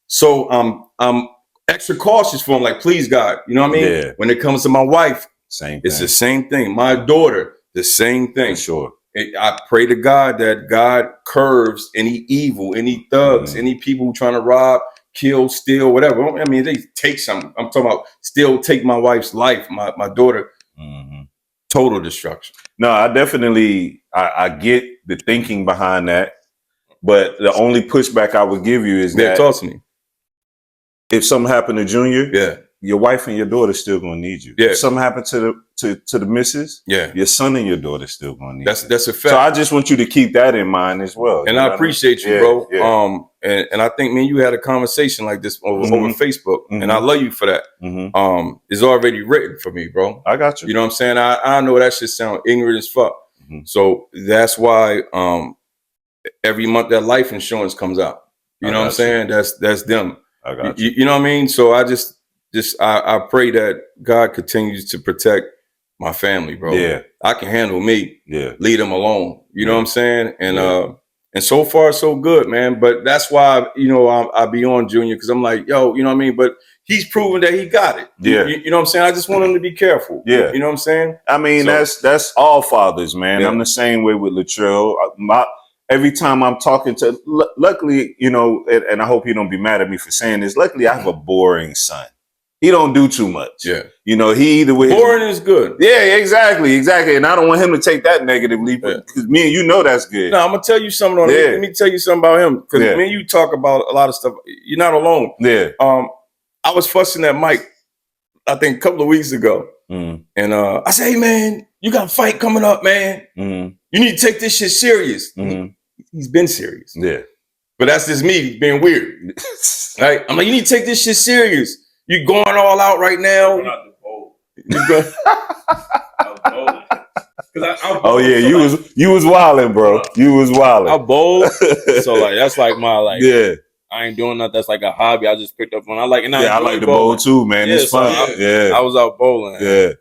So I'm extra cautious for him. Like, please, God, you know what I mean? Yeah. When it comes to my wife, it's the same thing. My daughter, the same thing. For sure. I pray to God that God curves any evil, any thugs, any people who trying to rob, kill, steal, whatever. I mean, they take something. I'm talking about still take my wife's life, my daughter. Total destruction. No, I definitely, I get the thinking behind that. But the only pushback I would give you is that talk to me. If something happened to Junior, your wife and your daughter still gonna need you. If something happened to the missus, your son and your daughter still gonna need you. That's a fact. So I just want you to keep that in mind as well. And I appreciate you, bro. Yeah. And I think me and you had a conversation like this over Facebook, and I love you for that. It's already written for me, bro. I got you. You know what I'm saying? I know that shit sound ignorant as fuck. So that's why every month that life insurance comes out. You know what I'm saying? That's them. I got you know what I mean? So I just I pray that God continues to protect my family, bro. Yeah. I can handle me. Yeah. Leave them alone. You know what I'm saying? And so far, so good, man. But that's why, I be on Junior, because I'm like, yo, you know what I mean? But he's proven that he got it. Yeah. You know what I'm saying? I just want him to be careful. Yeah. You know what I'm saying? I mean, that's all fathers, man. I'm the same way with Latrell. Every time I'm talking to, luckily, and I hope you don't be mad at me for saying this, luckily I have a boring son. He don't do too much. Yeah. He either way. Boring is good. Yeah, exactly. And I don't want him to take that negatively, because me and you know that's good. No, I'm going to tell you something. Let me tell you something about him, because when you talk about a lot of stuff, you're not alone. Yeah. I was fussing at Mike, I think a couple of weeks ago. And I said, hey, man, you got a fight coming up, man. You need to take this shit serious. He's been serious. Yeah. But that's just me being weird. Right? I'm like, you need to take this shit serious. You going all out right now. I'm not the bold. I'm bold. Oh yeah, you was wilding, bro. You was wilding. I'm bold. So that's like my yeah. I ain't doing nothing. That's like a hobby. I just picked up one. I like it. I like the bowl too, man. Yeah, it's fun. I was out bowling. Yeah.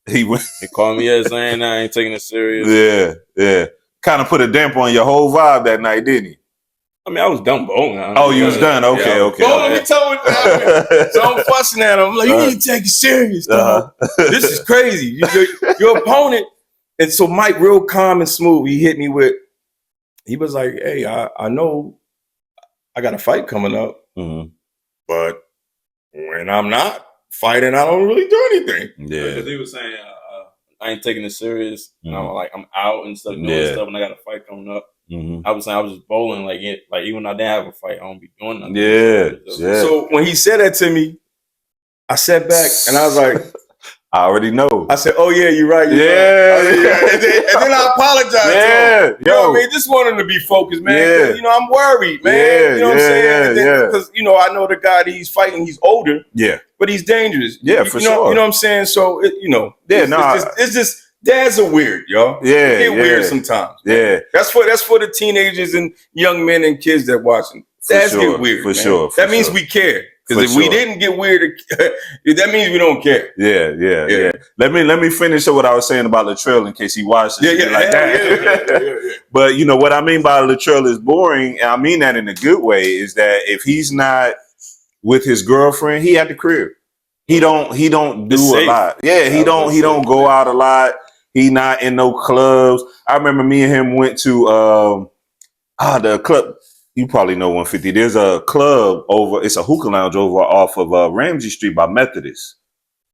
He called me saying I ain't taking it serious. Yeah. Kind of put a damper on your whole vibe that night, didn't he? I mean, I was done bowling. You was done? Okay. Let me tell you what happened. So I'm fussing at him. I'm like, you need to take it serious, dog. This is crazy. Your opponent. And so Mike, real calm and smooth, he was like, hey, I know I got a fight coming up, but when I'm not fighting, I don't really do anything. Yeah. Because he was saying, I ain't taking it serious. I'm out and stuff, doing stuff, and I got a fight coming up. I was saying I was just bowling, even though I didn't have a fight, I don't be doing nothing. Yeah. So when he said that to me, I sat back and I was like, I already know. I said, oh yeah, you're right. Right. And then I apologized to him. You know what I mean? Just want him to be focused, man. I'm worried, man. You know what I'm saying? Because I know the guy that he's fighting, he's older. Yeah. But he's dangerous. Yeah, for sure. You know what I'm saying? So it's just dads are weird, y'all. Yeah. They get weird sometimes. Yeah. That's for the teenagers and young men and kids that watching. Dads get weird. For sure. That means we care. Because if we didn't get weird, that means we don't care. Yeah. Let me finish what I was saying about Latrell in case he watched it like that. Yeah. But what I mean by Latrell is boring, and I mean that in a good way, is that if he's not with his girlfriend, he at the crib. He don't do a lot. Yeah, he don't go out a lot. He not in no clubs. I remember me and him went to the club. You probably know 150. There's a club it's a hookah lounge over off of Ramsey Street by Methodist.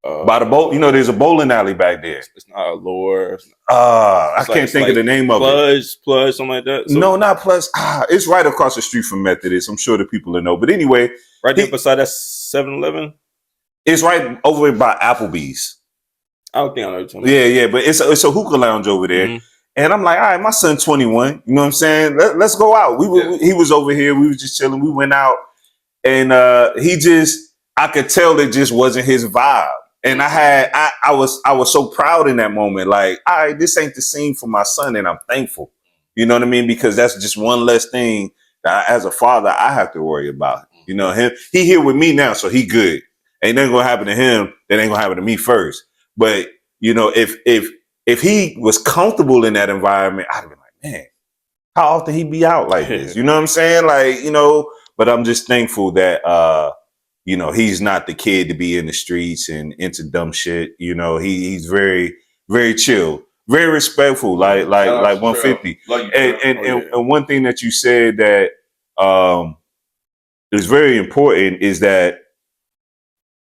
By the boat, there's a bowling alley back there. It's not a Lure. I can't think of the name of it. Plus, something like that. No, not Plus. It's right across the street from Methodist. I'm sure the people will know. But anyway, right there beside that 7-Eleven. It's right over by Applebee's. I don't think I know what you're talking about. Yeah, but it's a hookah lounge over there. And I'm like, all right, my son's 21. You know what I'm saying? Let's go out. He was over here. We was just chilling. We went out, and I could tell it just wasn't his vibe. And I was so proud in that moment. Like, all right, this ain't the scene for my son, and I'm thankful. You know what I mean? Because that's just one less thing that as a father I have to worry about. Him. He here with me now, so he good. Ain't nothing gonna happen to him that ain't gonna happen to me first. But if he was comfortable in that environment, I'd have been like, man, how often he be out like this? You know what I'm saying? But I'm just thankful that he's not the kid to be in the streets and into dumb shit. He's very, very chill, very respectful, like 150. And one thing that you said that is very important is that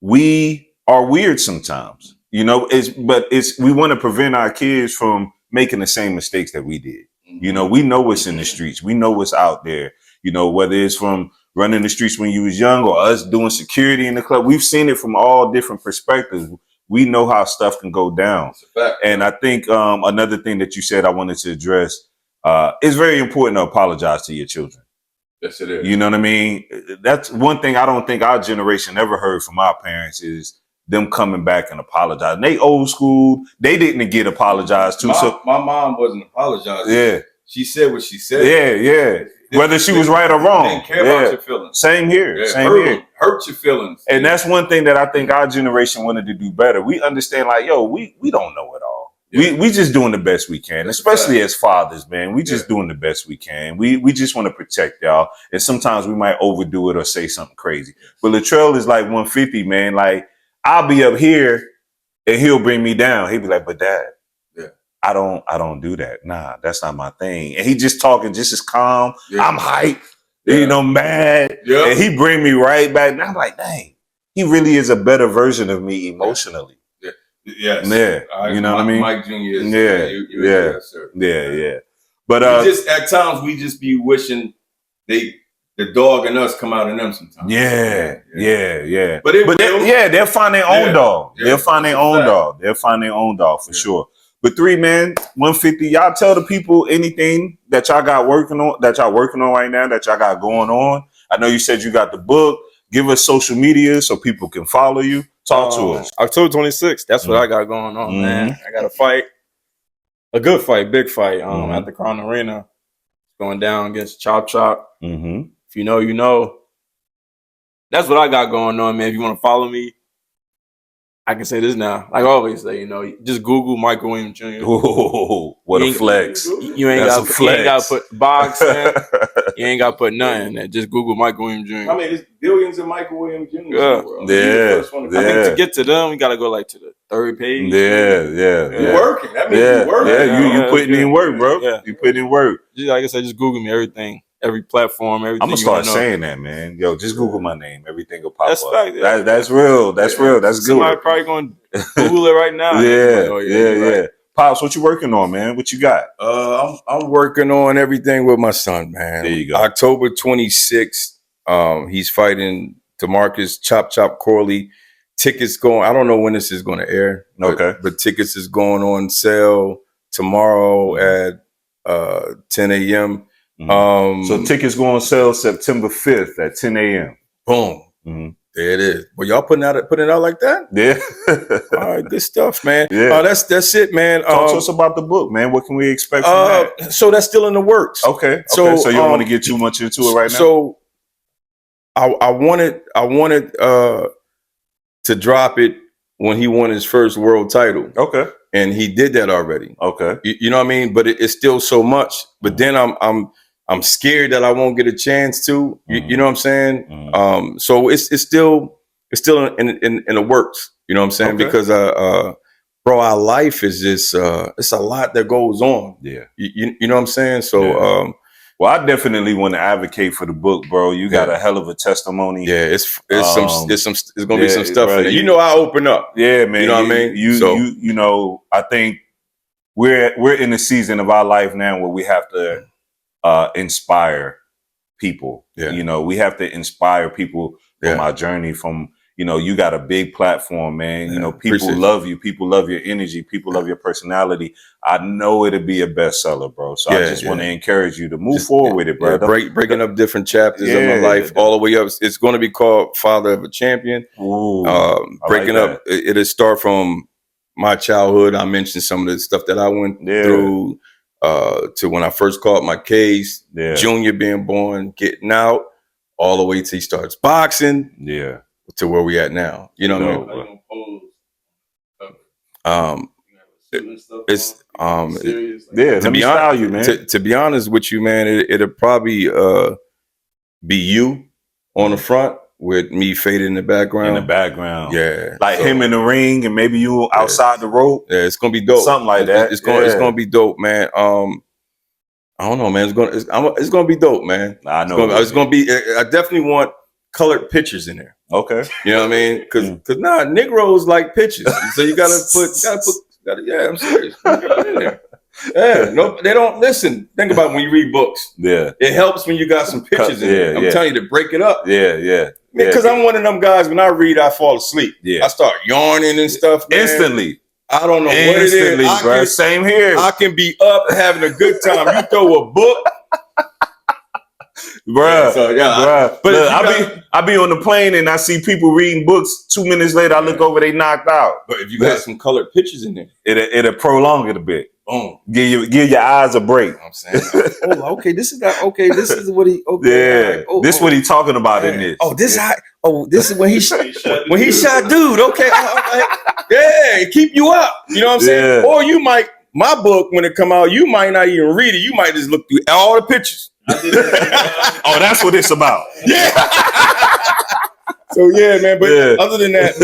we are weird sometimes. We want to prevent our kids from making the same mistakes that we did. We know what's in the streets. We know what's out there. Whether it's from running the streets when you was young or us doing security in the club. We've seen it from all different perspectives. We know how stuff can go down. And I think another thing that you said I wanted to address, it's very important to apologize to your children. Yes, it is. You know what I mean? That's one thing I don't think our generation ever heard from our parents is them coming back and apologizing. They old school. They didn't get apologized to. My mom wasn't apologizing. Yeah. She said what she said. Yeah. Whether she was right or wrong. Didn't care about your feelings. Same here. Hurt your feelings. And that's one thing that I think our generation wanted to do better. We understand we don't know it all. We just doing the best we can, especially as fathers, man. We just doing the best we can. We just want to protect y'all, and sometimes we might overdo it or say something crazy. But Latrell is like 150, man. Like I'll be up here, and he'll bring me down. He'll be like, "But Dad, I don't do that. Nah, that's not my thing." And he just talking just as calm. I'm hyped, mad, and he bring me right back. And I'm like, dang, he really is a better version of me emotionally. Yes. Yeah. You know what I mean? Mike Jr. is. Yes, sir. Yeah. But just at times we just be wishing the dog and us come out in them sometimes. Yeah. But they'll find their own dog. They'll find their own dog. They'll find their own dog for sure. But 3 man, 150. Y'all tell the people anything that y'all got working on, right now, that y'all got going on. I know you said you got the book. Give us social media so people can follow you. Talk to us. October 26th. That's what I got going on, man. I got a fight, a good fight, big fight. At the Crown Arena, going down against Chop Chop. If you know, you know. That's what I got going on, man. If you want to follow me, I can say this now. Like I always say, just Google Michael Williams Jr. Ooh, what a flex. You ain't got to put box in. You ain't got to put nothing in there. Just Google Michael Williams Jr. I mean, there's billions of Michael Williams Jr. Yeah. I think to get to them, you got to go like to the 3rd page. Yeah. You're working. That means you're working. Yeah, you putting in work, bro. Yeah. You putting in work. Like I said, just Google me, everything. Every platform, everything. I'm gonna start saying that, man. Yo, just Google my name. Everything will pop up. Fact, That's real. That's real. That's good. Somebody probably gonna Google it right now. Yeah. Pops, what you working on, man? What you got? I'm working on everything with my son, man. There you go. October 26th. He's fighting DeMarcus Chop Corley. Tickets going. I don't know when this is going to air. But tickets is going on sale tomorrow at 10 a.m. So tickets go on sale September 5th at 10 a.m. Boom. There it is. Well, y'all putting it out like that? Yeah. All right, good stuff, man. Yeah. That's it, man. Talk to us about the book, man. What can we expect from that? So that's still in the works. Okay. So you don't want to get too much into it right now? So I wanted to drop it when he won his first world title. Okay. And he did that already. Okay. You know what I mean? But it's still so much. But then I'm scared that I won't get a chance to. You know what I'm saying? So it's still in the works. You know what I'm saying? Because bro, our life is just it's a lot that goes on. Yeah. You know what I'm saying? So well, I definitely want to advocate for the book, bro. You got a hell of a testimony. Yeah, it's gonna be some stuff bro, in there. I open up. Yeah, man. You know what I mean? You know, I think we're in a season of our life now where we have to inspire people. Yeah. You know, we have to inspire people from our journey. From you got a big platform, man. You know, people love you. People love your energy. People love your personality. I know it'll be a bestseller, bro. So I just want to encourage you to move forward with it, bro. Breaking up different chapters of my life all the way up. It's going to be called Father of a Champion. Ooh, breaking up. It'll start from my childhood. I mentioned some of the stuff that I went through to when I first caught my case. Junior being born, getting out, all the way till he starts boxing. Yeah. To where we at now, you know what I mean? It's let me style you, man. To be honest with you, man, it'll probably be you on the front with me fading in the background. Yeah, like him in the ring, and maybe you outside the rope. Yeah, it's gonna be dope. Something like that. It's gonna be dope, man. I don't know, man. It's gonna be dope, man. I know it's gonna be. I definitely want colored pictures in there. Okay. You know what I mean? Because Negroes like pictures. So you gotta put I'm serious. In there. Yeah, no, they don't listen. Think about when you read books. Yeah. It helps when you got some pictures in there. I'm telling you to break it up. Yeah. Because I'm one of them guys, when I read, I fall asleep. Yeah. I start yarning and stuff. Man. Instantly. I don't know what it is. Bro. Same here. I can be up having a good time. You throw a book. Bruh, bruh. But look, I be on the plane and I see people reading books. 2 minutes later, I look over, they knocked out. But if you got some colored pictures in there, it'll prolong it a bit. boom. Give your eyes a break. You know what I'm saying, oh, okay, this is that. Okay, this is what he. Okay, Yeah, this what he talking about in this. Oh, this this is when he shot dude. Okay, yeah, keep you up. You know what I'm saying? Yeah. Or you might, my book when it come out, you might not even read it. You might just look through all the pictures. Oh, that's what it's about. Yeah. So yeah, man. But other than that,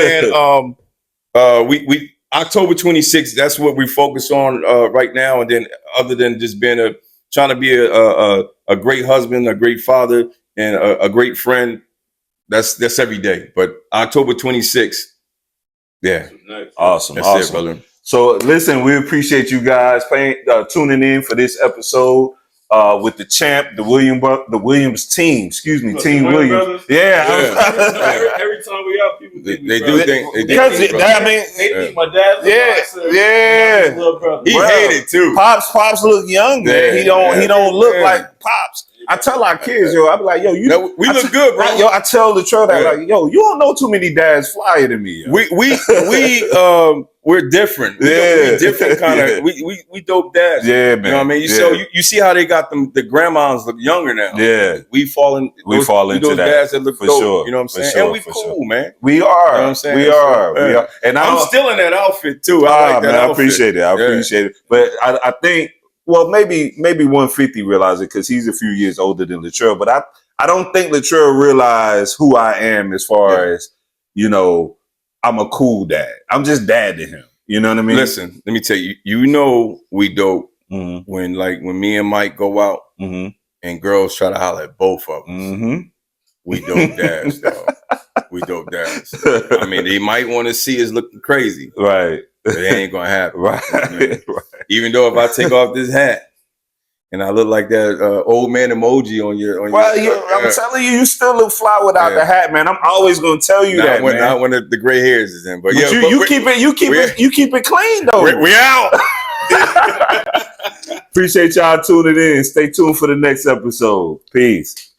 man, we October 26th. That's what we focus on right now. And then, other than just being trying to be a great husband, a great father, and a great friend, that's every day. But October 26th, yeah, Awesome, that's awesome. it, brother. So listen, we appreciate you guys tuning in for this episode with the champ, the Williams team. Excuse me, Team Williams. Brothers? Yeah. Every time we out, people think They do think Because they think my dad's yeah. little brother. he Bruh. hated too. Pops look young, man. Yeah, He don't look yeah. like Pops. I tell our kids, yo, I be like, yo, We look good, bro. I tell the truth, like, yo, you don't know too many dads flyer than me. Yo. We're different. We different kind of. We dope dads. Yeah, man. You know what I mean? So you see how they got them. The grandmas look younger now. Yeah, we fall into those dads that look for dope. sure. You know what I'm saying? Sure, and we cool, man. We are. You know what I'm saying? We are. And I'm still in that outfit too. I like that outfit. I appreciate it. I appreciate it. But I think, well, maybe 150 realized it because he's a few years older than Latrell. But I don't think Latrell realized who I am as far as, you know, I'm a cool dad. I'm just dad to him. You know what I mean? Listen, let me tell you. You know we dope Mm-hmm. when me and Mike go out Mm-hmm. and girls try to holler at both of us. Mm-hmm. We dope dads, though. We dope dads. I mean, they might want to see us looking crazy, Right. but it ain't gonna happen. Right. You know what I mean? Right. Even though if I take off this hat and I look like that old man emoji on your, Well, I'm telling you, you still look fly without the hat, man. I'm always gonna tell you that, man. Not when the gray hairs is in, but yeah, you keep it clean though. We out. Appreciate y'all tuning in. Stay tuned for the next episode. Peace.